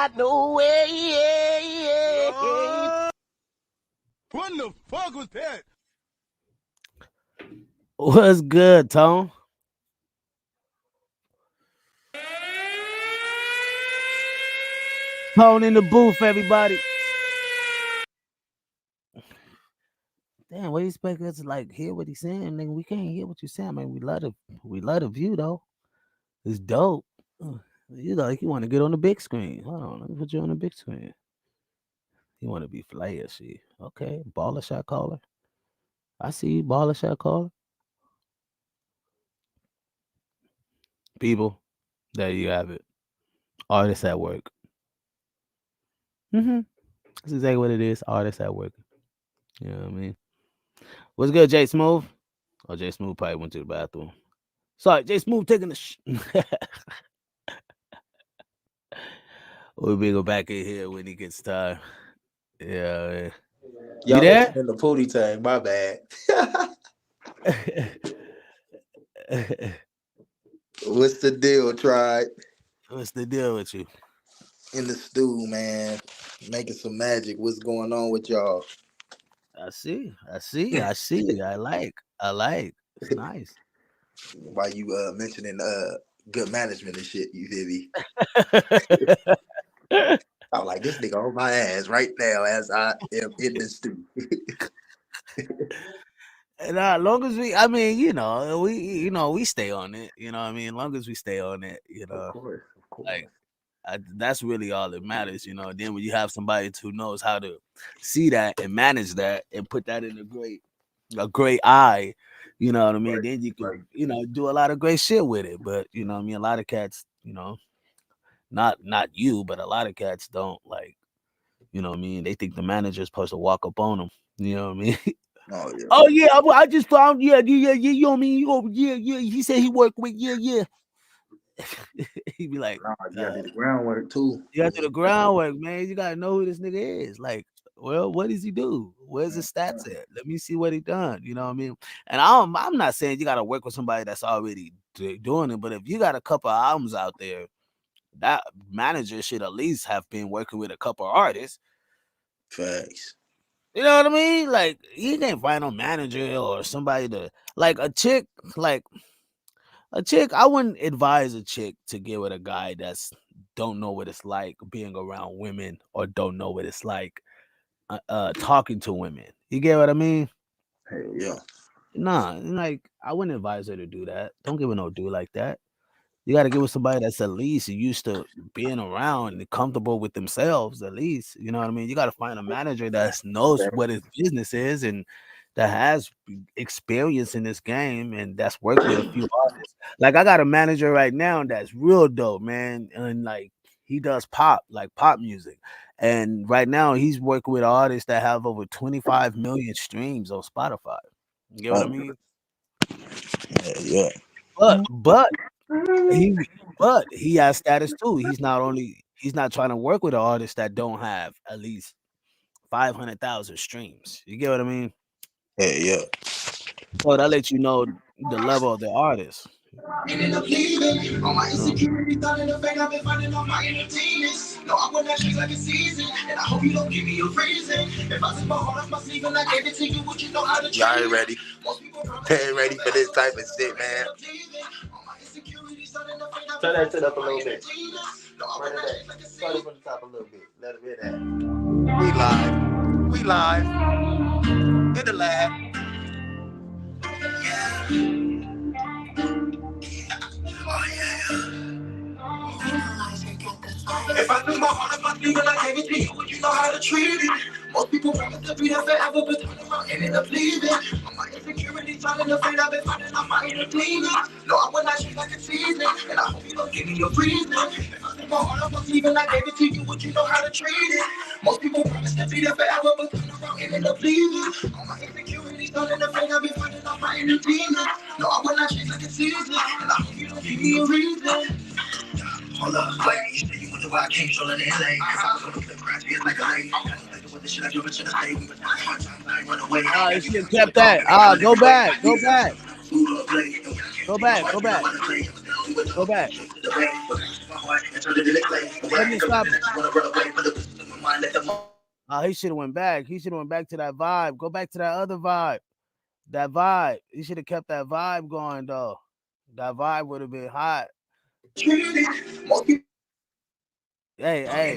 God, no way. What the fuck was that? What's good, Tone? Tone in the booth, everybody. Damn, what do you expect us to like hear what he's saying, nigga? We can't hear what you're saying, man. We love the view though. It's dope. You like you want to get on the big screen. Hold on, let me put you on the big screen. You want to be flashy. Okay, baller shot caller. I see you, baller shot caller. People, there you have it. Artists at work. That's exactly what it is. Artists at work. You know what I mean? What's good, Jay Smooth? Oh, Jay Smooth probably went to the bathroom. Sorry, Jay Smooth taking the We'll be go back in here when he gets time. Yeah, man. Y'all there? in the pootie tang, my bad. What's the deal, Tribe? What's the deal with you? In the stew, man. Making some magic. What's going on with y'all? I see. I like. It's nice. Why you mentioning good management and shit, you feel me? I'm like, this nigga on my ass right now as I am in the stew. And as long as we, I mean, we stay on it. You know what I mean? As long as we stay on it, Of course. like that's really all that matters, Then when you have somebody who knows how to see that and manage that and put that in a great eye, you know what I mean? Right, then you can, do a lot of great shit with it. But you know what I mean? A lot of cats, not you, but a lot of cats don't like, you know what I mean? They think the manager's supposed to walk up on them. You know what I mean? Oh yeah. Oh yeah, I just found you know what I mean? Yeah. He said he worked with yeah. He'd be like, Nah, you gotta do the groundwork too. you gotta do the groundwork, man. You gotta know who this nigga is. Like, well, what does he do? Where's his stats at? Let me see what he done. You know what I mean? And I'm not saying you gotta work with somebody that's already doing it, but if you got a couple of albums out there, that manager should at least have been working with a couple of artists. Facts. You know what I mean? Like, you can't find a manager or somebody to like a chick. I wouldn't advise a chick to get with a guy that's don't know what it's like being around women or don't know what it's like talking to women. You get what I mean? Hey, yeah. Nah, like I wouldn't advise her to do that. Don't give her no dude like that. You got to get with somebody that's at least used to being around and comfortable with themselves. At least, you know what I mean. You got to find a manager that knows what his business is and that has experience in this game and that's worked with a few artists. Like I got a manager right now that's real dope, man, and like he does pop, like pop music. And right now he's working with artists that have over 25 million streams on Spotify. You get what I mean? Yeah. But he he has status too. He's not trying to work with artists that don't have at least 500,000 streams. You get what I mean? Yeah. So that lets you know the level of the artist. And up leaving. All my insecurity thought in the fake I've been finding all my inner demons. No, I will not treat like a season. And I hope you don't give me a reason. If I took my heart off my sleeve and I gave it to you, would you know how to treat Y'all ain't ready. Ain't ready for this type of shit, man. Turn that shit up a little bit. Turn it up. Start it from the top a little bit. Let it hit that. We live. In the lab. If I took my heart off my sleeve and I gave it to you, would you know how to treat it? Most people promise to be there forever, but turn around and end up leaving. All my insecurities trying to fade, I've been finding all my inner demons. No, I will not treat like a season, and I hope you don't give me a reason. If I took my heart off my sleeve and I gave it to you, would you know how to treat it? Most people promise to be there forever, but turn around and end up leaving. All my insecurities trying to fade, I've been finding all my inner demons. No, I will not treat like a season, and I hope you don't give me a reason. Hold up, wait, you say you wonder why I came strolling in LA. Cause I was gonna flip grass, feels like a lady. With the shit I do, but should I stay? We was having hard times, I ain't run away. You should have kept that. Go back. Go back. Go back. Go back. Go back. Let me stop it. He should have went back. He should have went back to that vibe. Go back to that other vibe. That vibe. He should have kept that vibe going though. That vibe would have been hot. Hey. Hey.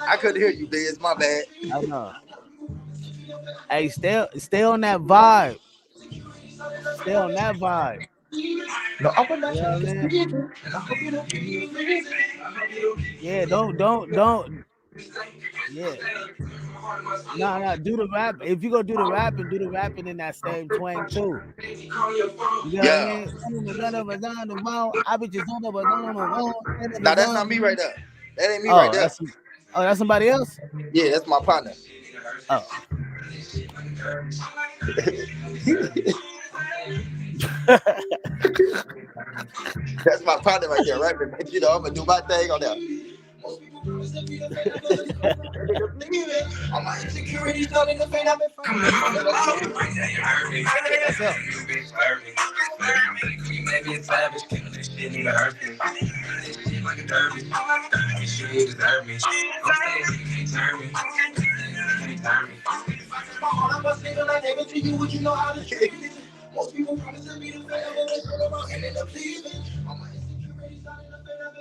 I couldn't hear you, Biz. My bad. I know. Hey, stay on that vibe. Stay on that vibe. No, I will not Yeah, don't. Yeah. No, do the rap. If you go do the rapping in that same twang too. You know what I mean? I be just No, that's not me right there. That ain't me right there. That's somebody else? Yeah, that's my partner. Oh. That's my partner right there, right? But you know, I'm gonna do my thing on there. All my insecurities not in the vein, I've been maybe it's savage, killing this shit, need to hurt me. This shit like a derby. This shit deserve me. I'm saying you can't turn me. You can't turn me. If I took my heart, I'm single, I gave it to you, would you know how to treat it? Most people promise to be the forever, they turn around and end up leaving. All my insecurities not in the vein, I've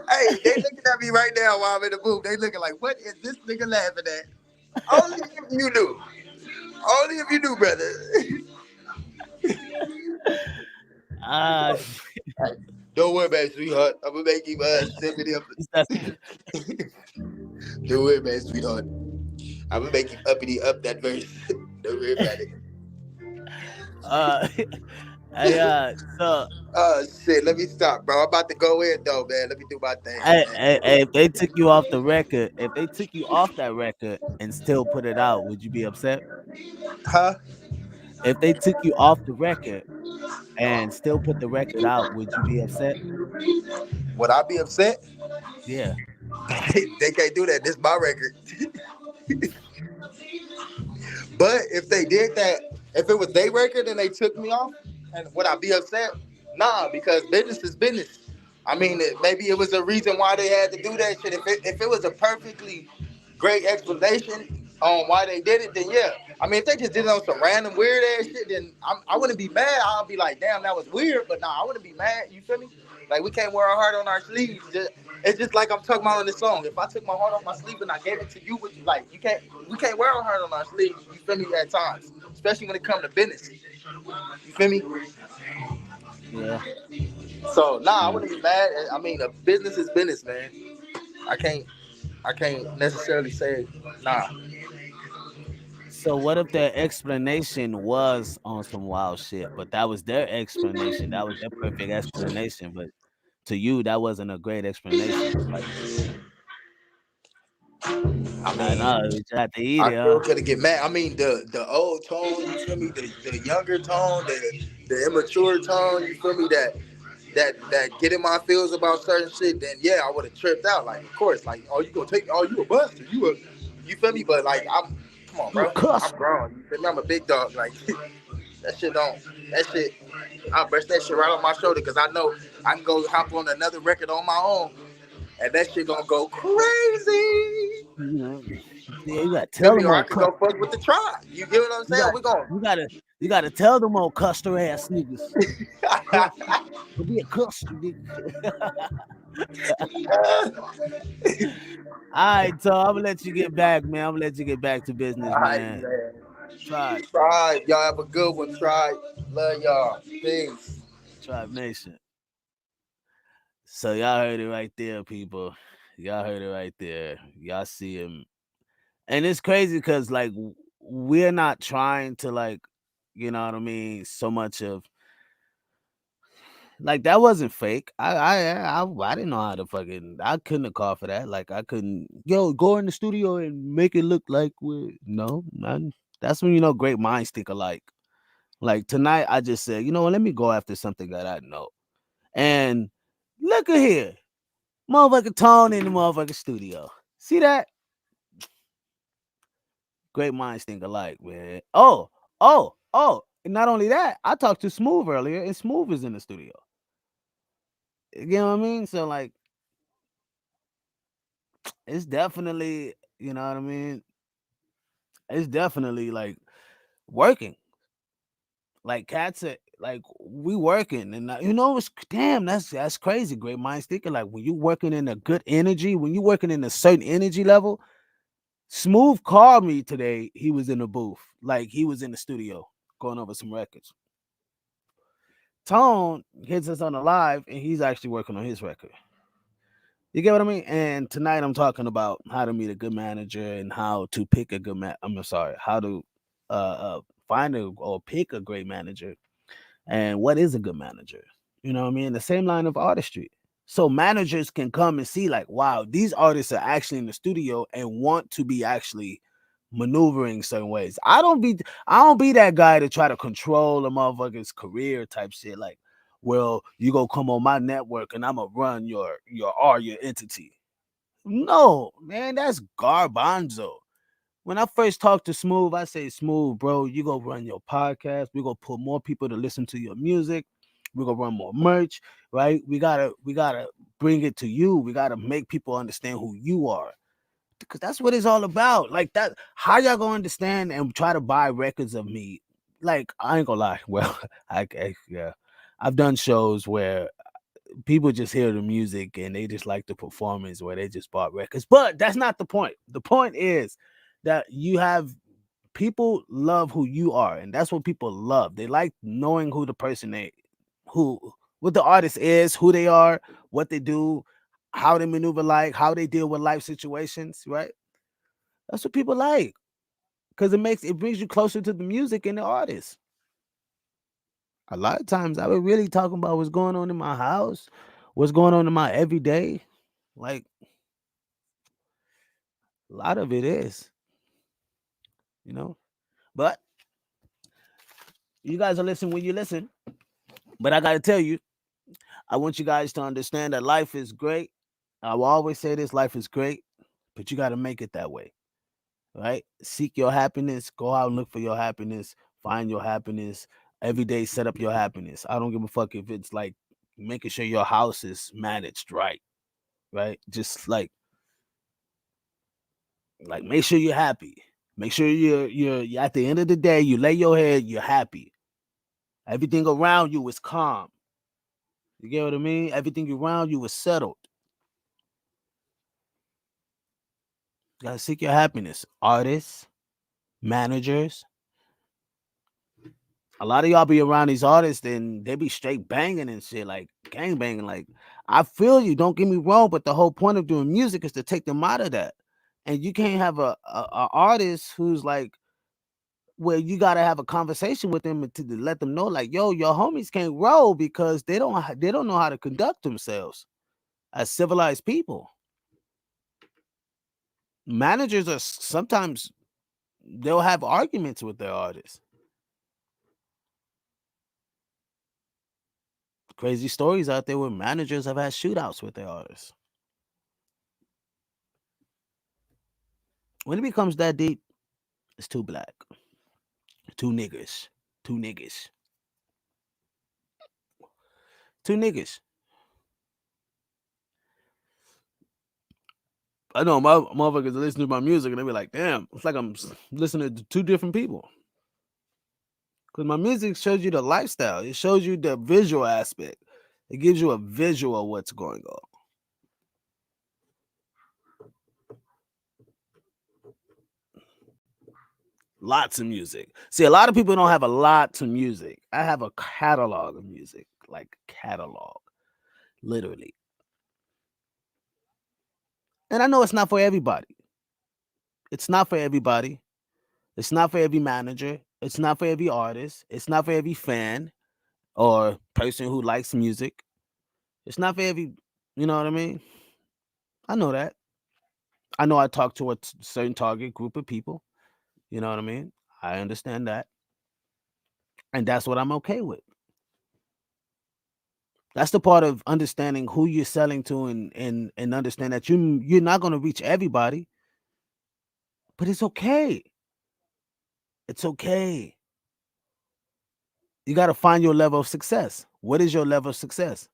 Hey, they looking at me right now while I'm in the booth. They looking like, what is this nigga laughing at? Only if you knew. Only if you knew, brother. Don't worry about it, sweetheart. I'm gonna make you send me up. Don't worry about it, sweetheart. I'm gonna make you uppity up that verse. Don't worry about it. Shit, let me stop, bro. I'm about to go in though, man. Let me do my thing. Hey, if they took you off the record, if they took you off that record and still put it out, would you be upset? Huh? If they took you off the record and still put the record out, would you be upset? Would I be upset? Yeah. They can't do that. This is my record. But if they did that, if it was their record and they took me off, and would I be upset? Nah, because business is business. I mean, maybe it was a reason why they had to do that shit. If it was a perfectly great explanation on why they did it, then yeah. I mean, if they just did it on some random weird ass shit, then I wouldn't be mad. I'll be like, damn, that was weird. But nah, I wouldn't be mad. You feel me? Like, we can't wear our heart on our sleeves. It's just like I'm talking about on this song. If I took my heart off my sleeve and I gave it to you, like, we can't wear our heart on our sleeve. You feel me? At times, especially when it comes to business. You feel me? Yeah. So I wouldn't be mad. I mean, a business is business, man. I can't necessarily say nah. So what if their explanation was on some wild shit, but that was their explanation? That was their perfect explanation, but to you, that wasn't a great explanation. Like, I know you just have to eat I it, still huh? couldn't get mad. I mean, the old tone, you feel me? The younger tone, the immature tone, you feel me? That get in my feels about certain shit, then yeah, I would have tripped out. Like, of course, like, oh, you gonna take, oh, you a buster, you feel me? But like, come on, You a bro, cuss. I'm grown. You feel me? I'm a big dog. Like, that shit, I'll brush that shit right on my shoulder because I know I can go hop on another record on my own, and that shit gonna go crazy. Yeah, you gotta Feel tell me? them Or I old could go fuck with the tribe. You get what I'm saying? We're going. you gotta tell them old custer ass niggas. Cuss. To be a cuss, nigga. All right, so I'm gonna let you get back, man. I'm gonna let you get back to business, All right, man. man. Tribe, Tribe. Y'all have a good one, Tribe. Love y'all. Peace. Tribe Nation. So y'all heard it right there, people. Y'all heard it right there. Y'all see him, and it's crazy because like we're not trying to like, you know what I mean, so much of like that wasn't fake. I didn't know how to fucking. I couldn't have called for that. Like I couldn't. Yo, go in the studio and make it look like we. No, that's when you know great minds think alike. Like tonight, I just said, you know what? Let me go after something that I know. And look at here, motherfucking Tone in the motherfucking studio. See that? Great minds think alike, man. Oh. And not only that, I talked to Smooth earlier, and Smooth is in the studio. You know what I mean? So like, it's definitely, you know what I mean? It's definitely like working. Like cats are like we working, and you know it's damn that's crazy. Great minds thinking like when you working in a good energy, when you working in a certain energy level. Smooth called me today. He was in the booth, like he was in the studio going over some records. Tone hits us on the live, and he's actually working on his record. You get what I mean? And tonight I'm talking about how to meet a good manager and how to pick a good I'm sorry, how to find or pick a great manager and what is a good manager. You know what I mean? The same line of artistry. So managers can come and see like, wow, these artists are actually in the studio and want to be actually maneuvering certain ways. I don't be that guy to try to control a motherfucker's career type shit. Like, well, you go come on my network and I'm gonna run your entity. No, man, that's garbanzo. When I first talked to Smooth, I say, Smooth, bro, you go run your podcast. We're gonna put more people to listen to your music. We're gonna run more merch, right? We gotta bring it to you. We gotta make people understand who you are. Because that's what it's all about. Like that, how y'all gonna understand and try to buy records of me? Like, I ain't gonna lie. Well, yeah. I've done shows where people just hear the music and they just like the performance where they just bought records. But that's not the point. The point is that you have people love who you are, and that's what people love. They like knowing who the person what the artist is, who they are, what they do, how they maneuver, like how they deal with life situations, right? That's what people like because it brings you closer to the music and the artist. A lot of times I was really talking about what's going on in my house, what's going on in my everyday. Like a lot of it is, you know. But you guys are listening when you listen. But I gotta tell you, I want you guys to understand that life is great. I will always say this: life is great, but you gotta make it that way. Right? Seek your happiness. Go out and look for your happiness. Find your happiness. Every day, set up your happiness. I don't give a fuck if it's like making sure your house is managed right. Right? Just like make sure you're happy. Make sure you're at the end of the day, you lay your head, you're happy. Everything around you is calm. You get what I mean? Everything around you was settled. You gotta seek your happiness. Artists, managers. A lot of y'all be around these artists and they be straight banging and shit, like gang banging. Like, I feel you, don't get me wrong, but the whole point of doing music is to take them out of that. And you can't have a artist who's like, where you gotta have a conversation with them to let them know, like, yo, your homies can't roll because they don't know how to conduct themselves as civilized people. Managers are sometimes they'll have arguments with their artists. Crazy stories out there where managers have had shootouts with their artists. When it becomes that deep, it's too black. Two niggas. Two niggas. Two niggas. I know my motherfuckers listen to my music and they be like, damn, it's like I'm listening to two different people. Because my music shows you the lifestyle. It shows you the visual aspect. It gives you a visual of what's going on. Lots of music. See, a lot of people don't have a lot of music. I have a catalog of music, like catalog, literally. And I know it's not for everybody. It's not for everybody. It's not for every manager. It's not for every artist. It's not for every fan or person who likes music. It's not for every, you know what I mean? I know that. I know I talk to a certain target group of people. You know what I mean? I understand that. And that's what I'm okay with. That's the part of understanding who you're selling to and understand that you're not going to reach everybody. But it's okay. It's okay. You got to find your level of success. What is your level of success?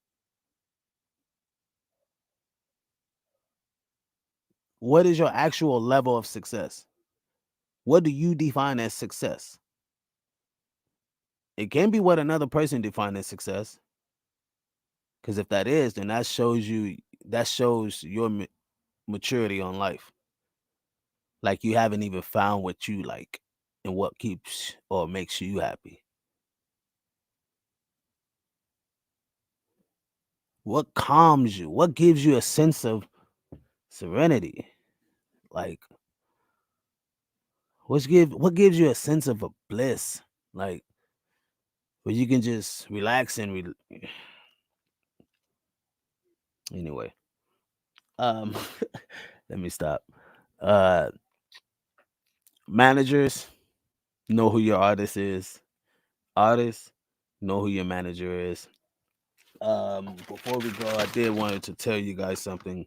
What is your actual level of success? What do you define as success? It can be what another person defines as success. Because if that is, then that shows your maturity on life. Like you haven't even found what you like and what keeps or makes you happy. What calms you? What gives you a sense of serenity? Like what gives you a sense of a bliss? Like where you can just relax and anyway. Let me stop. Uh Managers, know who your artist is. Artists, know who your manager is. Before we go, I did wanted to tell you guys something.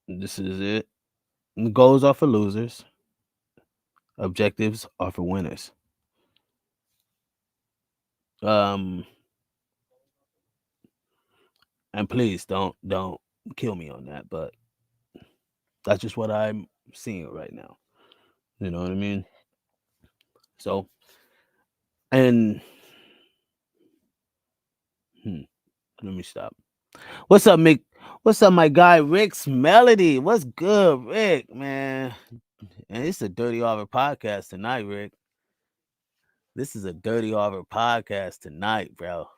This is it. Goals are for losers. Objectives are for winners. Um, and please don't kill me on that, but that's just what I'm seeing right now. You know what I mean? So, and let me stop. What's up, Mick? What's up, my guy Rick's Melody? What's good, Rick, man? And it's a Dirty Harvard podcast tonight, Rick. This is a Dirty Harvard podcast tonight, bro.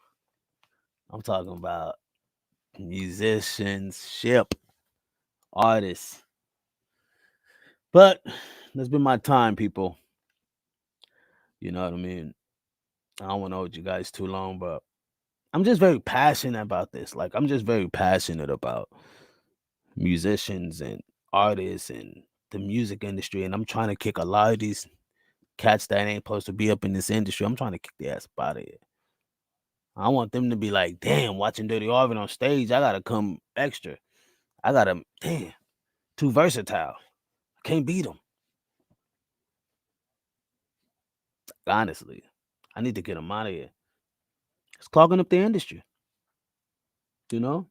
I'm talking about musicianship, artists. But that's been my time, people. You know what I mean? I don't want to hold you guys too long, but I'm just very passionate about this. Like, I'm just very passionate about musicians and artists and the music industry. And I'm trying to kick a lot of these cats that ain't supposed to be up in this industry. I'm trying to kick their ass up out of here. I want them to be like, damn, watching Dirty Harvard on stage, I gotta come extra. I gotta, damn, too versatile. I can't beat them. Honestly, I need to get them out of here. It's clogging up the industry. You know?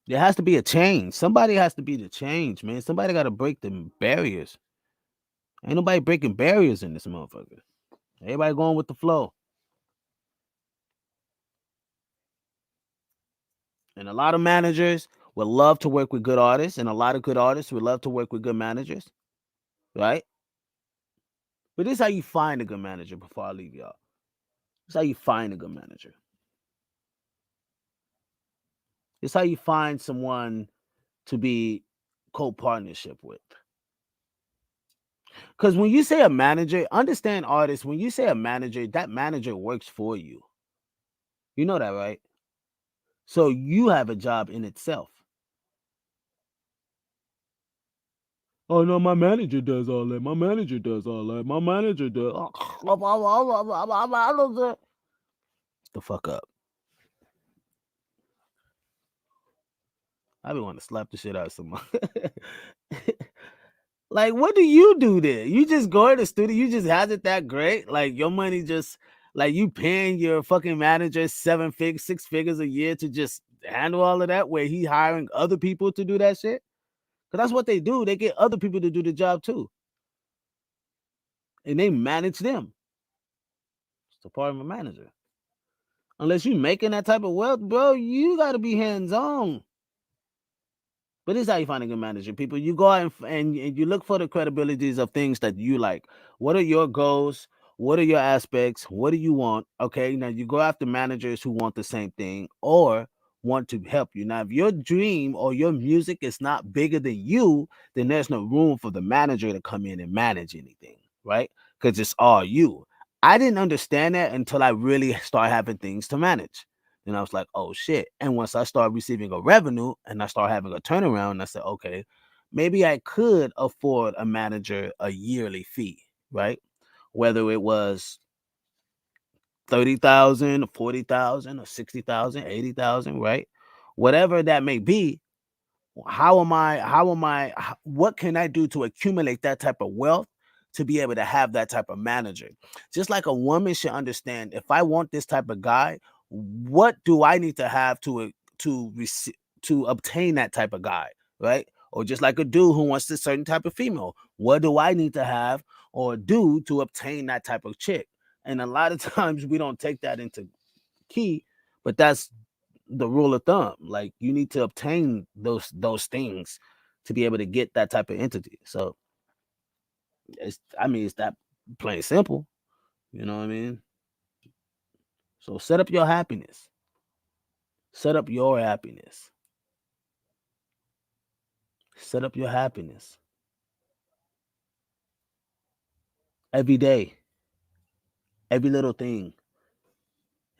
There has to be a change. Somebody has to be the change, man. Somebody got to break the barriers. Ain't nobody breaking barriers in this motherfucker. Everybody going with the flow. And a lot of managers would love to work with good artists, and a lot of good artists would love to work with good managers, right? But this is how you find a good manager before I leave y'all. This is how you find a good manager. This is how you find someone to be co-partnership with. Because when you say a manager, understand artists, when you say a manager, that manager works for you. You know that, right? So you have a job in itself. Oh no, my manager does all that. My manager does all that. My manager does. The fuck up. I be want to slap the shit out of someone. Like, what do you do there? You just go in the studio, you just has it that great? Like, your money just, like, you paying your fucking manager 6 figures a year to just handle all of that, where he hiring other people to do that shit? Because that's what they do. They get other people to do the job too. And they manage them. It's the part of a manager. Unless you making that type of wealth, bro, you got to be hands-on. But this is how you find a good manager, people. You go out and you look for the credibilities of things that you like. What are your goals? What are your aspects? What do you want? Okay, now you go after managers who want the same thing or want to help you. Now, if your dream or your music is not bigger than you, then there's no room for the manager to come in and manage anything, right? Because it's all you. I didn't understand that until I really started having things to manage. Then I was like, oh shit. And once I started receiving a revenue and I started having a turnaround, I said, okay, maybe I could afford a manager a yearly fee, right? Whether it was 30,000 or 40,000 or 60,000, 80,000, right? Whatever that may be, what can I do to accumulate that type of wealth to be able to have that type of manager? Just like a woman should understand, if I want this type of guy, what do I need to have to obtain that type of guy, right? Or just like a dude who wants a certain type of female, what do I need to have or do to obtain that type of chick? And a lot of times we don't take that into key, but that's the rule of thumb. Like, you need to obtain those things to be able to get that type of entity. So it's that plain simple. You know what I mean? So set up your happiness. Set up your happiness. Set up your happiness. Every day. Every little thing.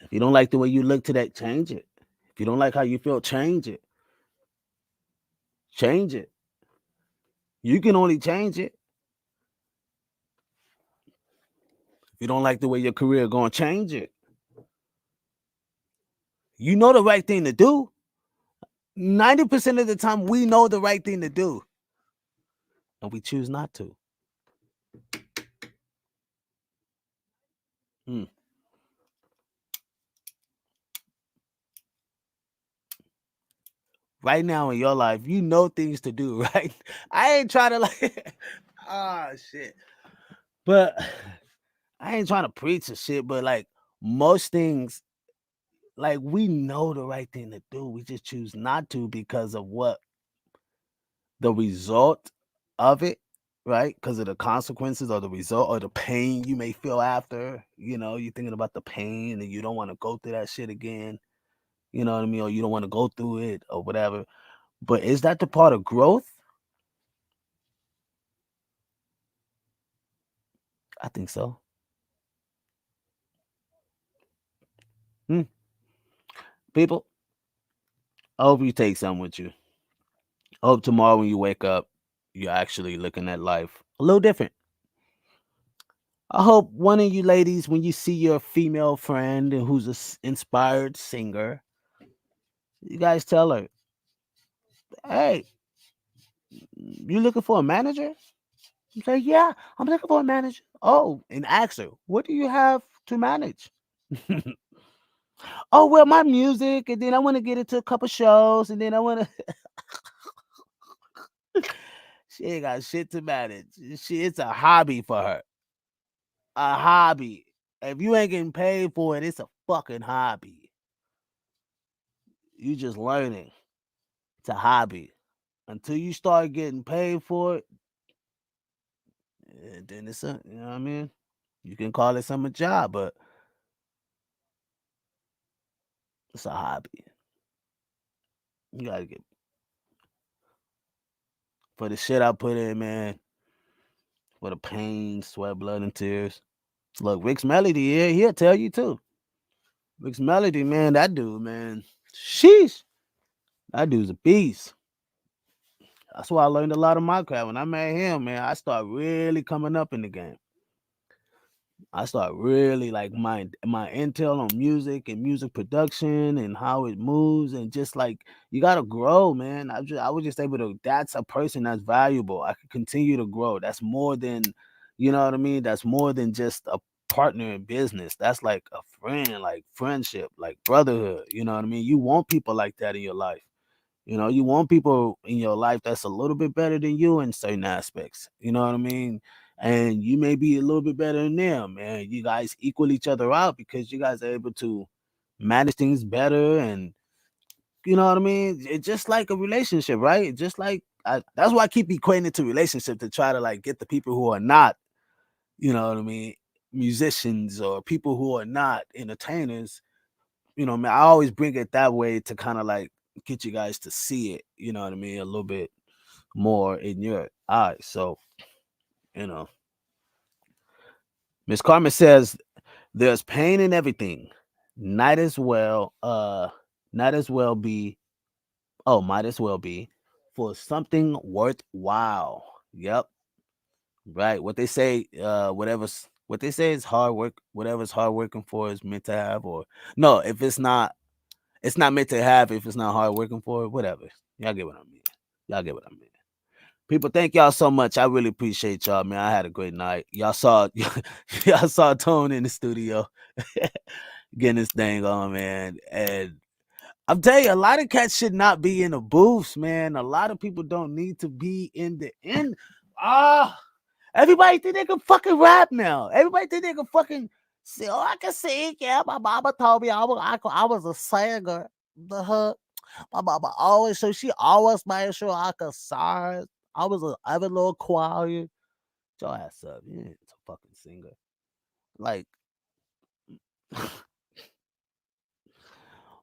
If you don't like the way you look today, change it. If you don't like how you feel, change it. Change it. You can only change it. If you don't like the way your career going, change it. You know the right thing to do. 90% of the time, we know the right thing to do. And we choose not to. Right now in your life, you know things to do, right? I ain't trying to like, shit. But I ain't trying to preach or shit, but like most things, like we know the right thing to do. We just choose not to because of what the result of it, right? Because of the consequences or the result or the pain you may feel after. You know, you're thinking about the pain and you don't want to go through that shit again. You know what I mean? Or you don't want to go through it or whatever. But is that the part of growth? I think so. People, I hope you take something with you. I hope tomorrow when you wake up, you're actually looking at life a little different. I hope one of you ladies, when you see your female friend who's an inspired singer, you guys tell her, hey, you looking for a manager? You say, yeah, I'm looking for a manager. Oh, and ask her, what do you have to manage? Oh, well, my music, and then I want to get into a couple shows, and then I want to. She ain't got shit to manage. It's a hobby for her. A hobby. if you ain't getting paid for it, it's a fucking hobby. You just learning. It's a hobby. Until you start getting paid for it, then it's a, you know what I mean? You can call it some a job, but it's a hobby. You gotta get for the shit I put in, man. For the pain, sweat, blood, and tears. Look, Rick's Melody, yeah, he'll tell you too. Rick's Melody, man, that dude, man. Sheesh. That dude's a beast. That's why I learned a lot of my craft. When I met him, man, I started really coming up in the game. I start really like my intel on music and music production and how it moves and just like you gotta grow, man. I was just able to. That's a person that's valuable. I could continue to grow. That's more than, you know what I mean. That's more than just a partner in business. That's like a friend, like friendship, like brotherhood. You know what I mean. You want people like that in your life. You know, you want people in your life that's a little bit better than you in certain aspects. You know what I mean? And you may be a little bit better than them, and you guys equal each other out because you guys are able to manage things better. And you know what I mean? It's just like a relationship, right? Just like that's why I keep equating it to relationship to try to like get the people who are not, you know what I mean, musicians or people who are not entertainers. You know, man, I always bring it that way to kind of like get you guys to see it, you know what I mean, a little bit more in your eyes. So, you know, Miss Carmen says there's pain in everything. Might as well, not as well be, might as well be for something worthwhile. Yep. Right. What they say, what they say is hard work, whatever's hard working for is meant to have, or no, if it's not meant to have if it's not hard working for it, whatever. Y'all get what I mean. Y'all get what I mean. People, thank y'all so much. I really appreciate y'all, man. I had a great night. Y'all saw y'all saw Tone in the studio getting this thing on, man. And I'm telling you, a lot of cats should not be in the booths, man. A lot of people don't need to be in the end. Everybody think they can fucking rap now. Everybody think they can fucking say, "Oh, I can sing." Yeah, my mama told me I was a singer. The hook. My mama always, so she always made sure I could sing. I was a little choir. Your ass up. You ain't a fucking singer. Like,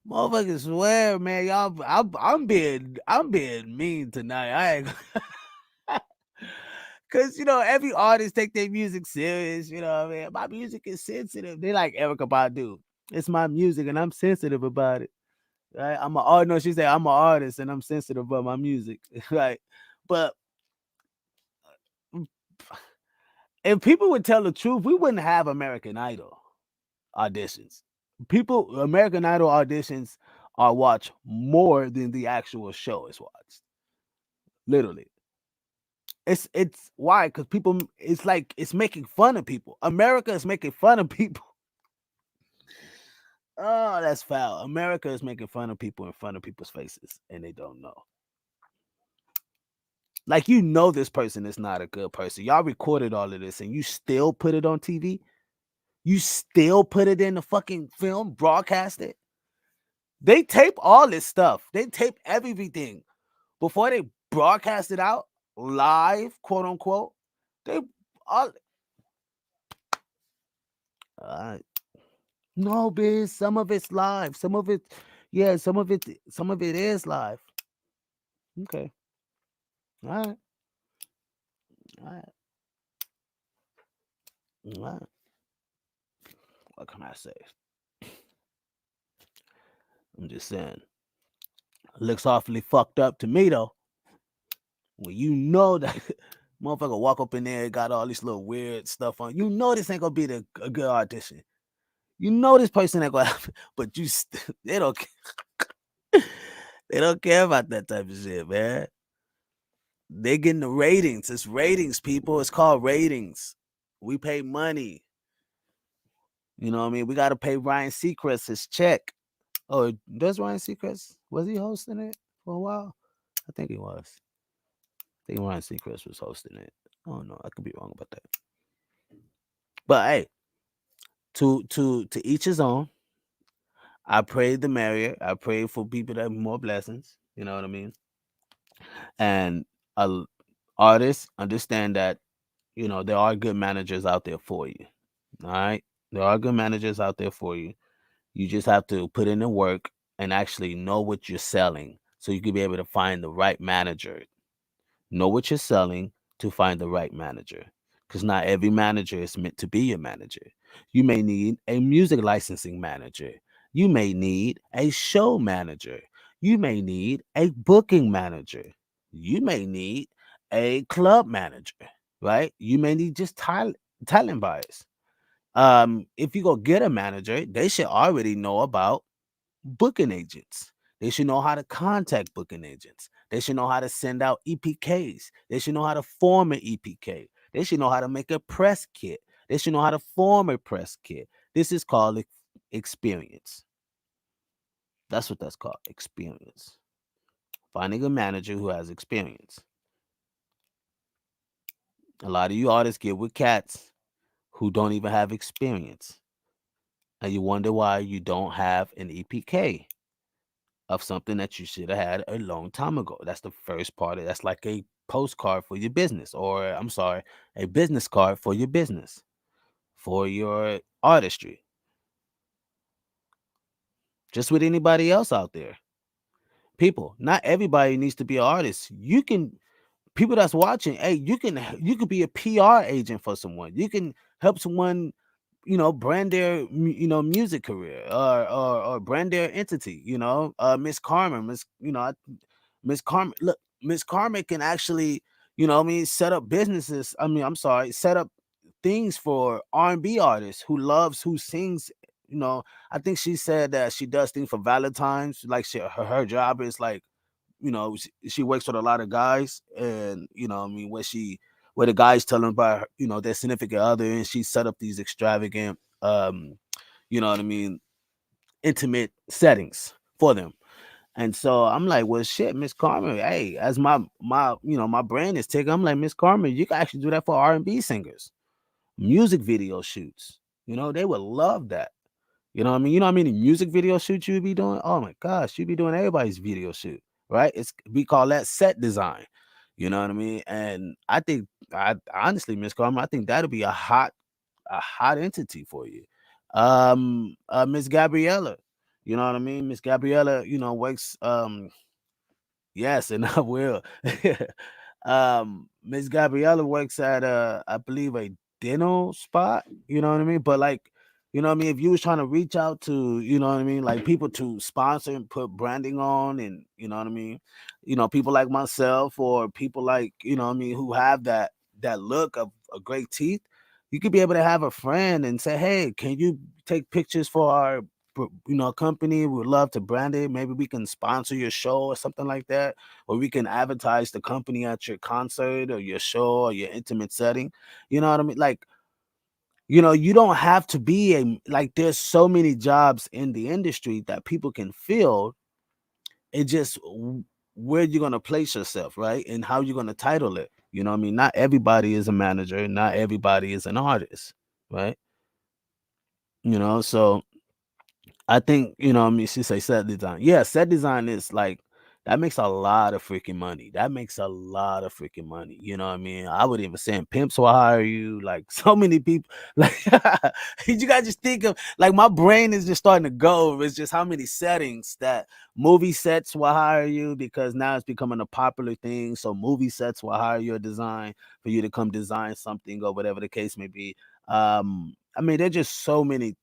motherfuckers swear, man. Y'all, I'm being mean tonight. I ain't. Cause you know every artist take their music serious. You know what I mean? My music is sensitive. They like Erica Badu. It's my music, and I'm sensitive about it. Right? I'm an artist. No, she said I'm an artist, and I'm sensitive about my music. Right? But if people would tell the truth, we wouldn't have American Idol auditions. American Idol auditions are watched more than the actual show is watched. Literally. It's why? Because people, it's like it's making fun of people. America is making fun of people. Oh, that's foul. America is making fun of people in front of people's faces, and they don't know. Like, you know, this person is not a good person. Y'all recorded all of this, and you still put it on TV. You still put it in the fucking film, broadcast it. They tape all this stuff. They tape everything before they broadcast it out live, quote unquote. They all. No, Biz. Some of it's live. Some of it, yeah. Some of it is live. Okay. All right. All right. All right. What can I say? I'm just saying. Looks awfully fucked up to me though. When you know that motherfucker walk up in there, got all this little weird stuff on. You know this ain't gonna be a good audition. You know this person ain't gonna have, but they don't they don't care about that type of shit, man. They getting the ratings. It's ratings, people. It's called ratings. We pay money. You know what I mean? We got to pay Ryan Seacrest his check. Oh, does Ryan Seacrest? Was he hosting it for a while? I think he was. I think Ryan Seacrest was hosting it. Oh, no. I could be wrong about that. But, hey, To each his own. I pray the merrier. I pray for people that have more blessings. You know what I mean? And uh, artists understand that there are good managers out there for you. All right, there are good managers out there for you. You just have to put in the work and actually know what you're selling, so you can be able to find the right manager. Know what you're selling to find the right manager. Because not every manager is meant to be your manager. You may need a music licensing manager. You may need a show manager. You may need a booking manager. You may need a club manager, right? You may need just talent buyers. If you go get a manager, they should already know about booking agents. They should know how to contact booking agents. They should know how to send out EPKs. They should know how to form an EPK. They should know how to make a press kit. They should know how to form a press kit. This is called experience. That's what that's called, experience. Finding a manager who has experience. A lot of you artists get with cats who don't even have experience. And you wonder why you don't have an EPK of something that you should have had a long time ago. That's the first part. That's like a postcard for your business, or I'm sorry, a business card for your business, for your artistry. Just with anybody else out there. People, not everybody needs to be an artist. You can, people that's watching, hey, you could be a PR agent for someone. You can help someone, brand their music career, or brand their entity. Miss Carmen, Miss Carmen, look, Miss Carmen can actually, set up businesses. I'm sorry, set up things for R&B artists who sings. I think she said that she does things for Valentine's. Like her job is like, she works with a lot of guys, and where the guys tell them about their significant other, and she set up these extravagant, intimate settings for them. And so I'm like, well, shit, Miss Carmen, hey, as my brand is taking, I'm like, Miss Carmen, you can actually do that for R&B singers, music video shoots. They would love that. You know what I mean? You know how many music video shoots you would be doing? Oh my gosh, you'd be doing everybody's video shoot, right? We call that set design. You know what I mean? And I think, I honestly, Miss Carmen, I think that'll be a hot entity for you. Miss Gabriella, you know what I mean? Miss Gabriella, works. Yes, and I will. Miss Gabriella works at I believe a dental spot, you know what I mean? But like, you know what I mean, if you was trying to reach out to, you know what I mean, like people to sponsor and put branding on, and you know what I mean, people like myself, or people like, what I mean, who have that look of a great teeth, you could be able to have a friend and say, hey, can you take pictures for our company? We would love to brand it. Maybe we can sponsor your show or something like that, or we can advertise the company at your concert or your show or your intimate setting. You know what I mean? Like, you don't have to be like, there's so many jobs in the industry that people can fill. It just where you're going to place yourself, right? And how you're going to title it. You know what I mean? Not everybody is a manager, not everybody is an artist, right? So I think, I mean, she say set design. Yeah, set design is like, that makes a lot of freaking money. That makes a lot of freaking money. You know what I mean? I would even say pimps will hire you. Like, so many people. Like, you guys just think of, like, my brain is just starting to go. It's just how many settings that movie sets will hire you, because now it's becoming a popular thing. So movie sets will hire your design for you to come design something, or whatever the case may be. I mean, there's just so many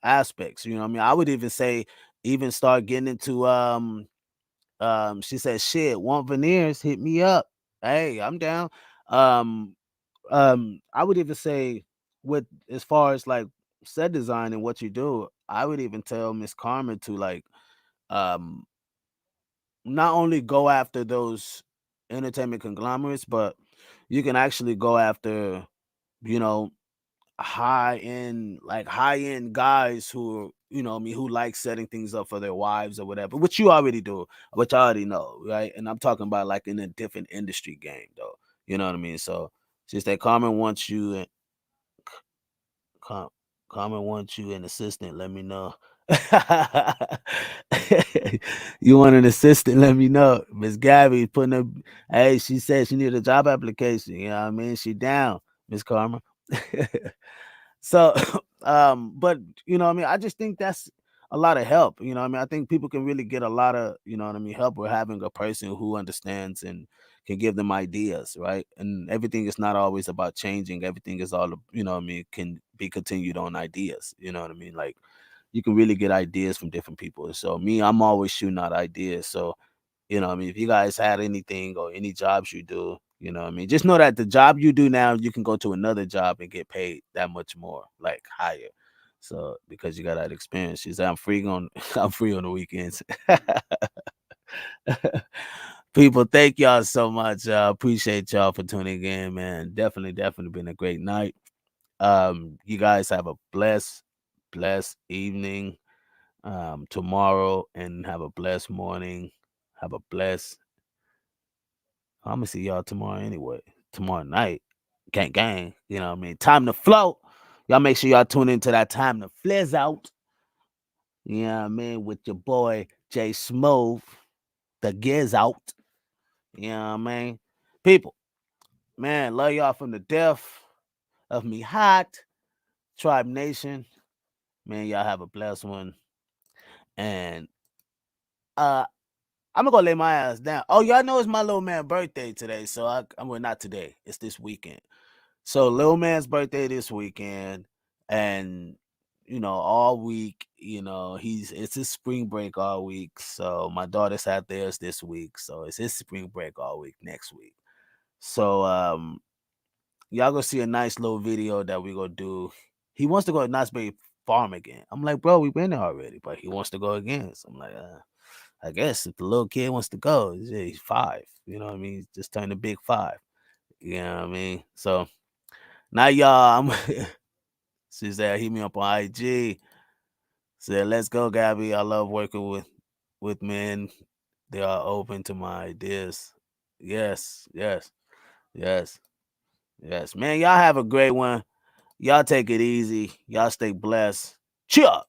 aspects. You know what I mean? I would even say, even start getting into she said, shit, want veneers, hit me up. Hey, I'm down. Um I would even say, with as far as like set design and what you do, I would even tell Miss Carmen to like um not only go after those entertainment conglomerates, but you can actually go after, you know, high end guys who, I mean, who like setting things up for their wives or whatever, which you already do, which I already know, right? And I'm talking about like in a different industry game, though. You know what I mean? So since that Carmen wants you, Carmen wants you an assistant. Let me know. You want an assistant? Let me know. Miss Gabby putting up. Hey, she said she needed a job application. You know what I mean? She down, Miss Karma. So, but you know what I mean? I just think that's a lot of help. You know what I mean? I think people can really get a lot of, you know what I mean, help with having a person who understands and can give them ideas, right? And everything is not always about changing. Everything is all, you know what I mean, can be continued on ideas. You know what I mean? Like you can really get ideas from different people. So me, I'm always shooting out ideas. So, you know what I mean, if you guys had anything or any jobs you do, you know what I mean, just know that the job you do now, you can go to another job and get paid that much more, like higher. So because you got that experience, she said, I'm free on the weekends. People, thank y'all so much. Appreciate y'all for tuning in, man. Definitely been a great night. You guys have a blessed evening tomorrow, and have a blessed morning. Have a blessed. I'm gonna see y'all tomorrow anyway. Tomorrow night, gang. You know what I mean? Time to flow. Y'all make sure y'all tune into that Time to Fliz out. You know what I mean? With your boy Jay Smooth, the Giz out. You know what I mean? People, man, love y'all from the depth of me hot. Tribe Nation. Man, y'all have a blessed one. And I'm gonna go lay my ass down. Oh, y'all know it's my little man's birthday today. So I'm well, not today. It's this weekend. So little man's birthday this weekend. And you know, all week, you know, it's his spring break all week. So my daughter's out theirs this week. So it's his spring break all week next week. So y'all gonna see a nice little video that we gonna do. He wants to go to Knott's Berry Farm again. I'm like, bro, we've been there already, but he wants to go again. So I'm like, I guess if the little kid wants to go, he's 5. You know what I mean? He's just turned a big 5. You know what I mean? So now y'all, she said, hit me up on IG. Said, let's go, Gabby. I love working with men. They are open to my ideas. Yes. Man, y'all have a great one. Y'all take it easy. Y'all stay blessed. Cheer up.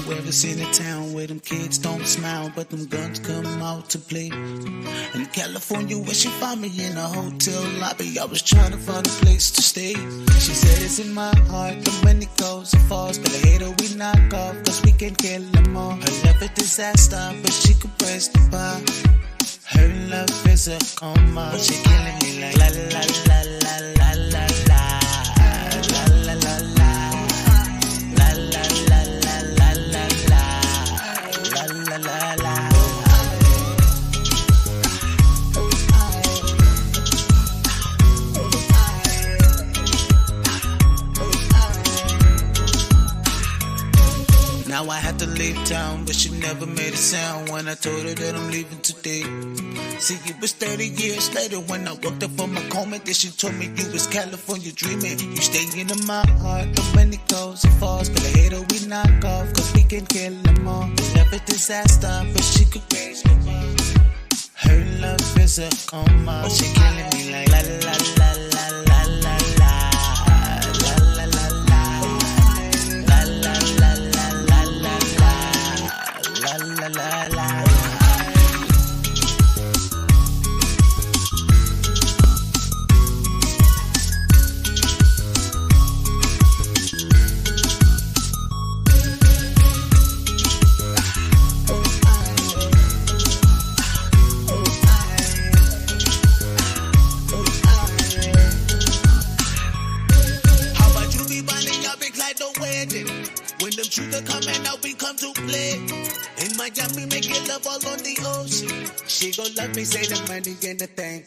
Ever seen a town where them kids don't smile, but them guns come out to play? In California, where she found me in a hotel lobby, I was trying to find a place to stay. She said it's in my heart, the money goes and falls, but the hater we knock off, cause we can kill them all. Her love a disaster, but she could press the bar. Her love is a coma, she killing me like la la la la la la la. Now I had to leave town, but she never made a sound when I told her that I'm leaving today. See, it was 30 years later when I woke up from my coma that she told me you was California dreaming. You stay in my heart, the money goes and falls, but the hater we knock off, cause we can kill them all. Love a disaster, but she could raise the bar. Her love is a coma, she killing me like la la la la la la la la. La la la. How about you be buying your big like the wedding? When them shooter coming out, we come to play. In Miami, making love all on the ocean. She gon' love me, say the money and the thing.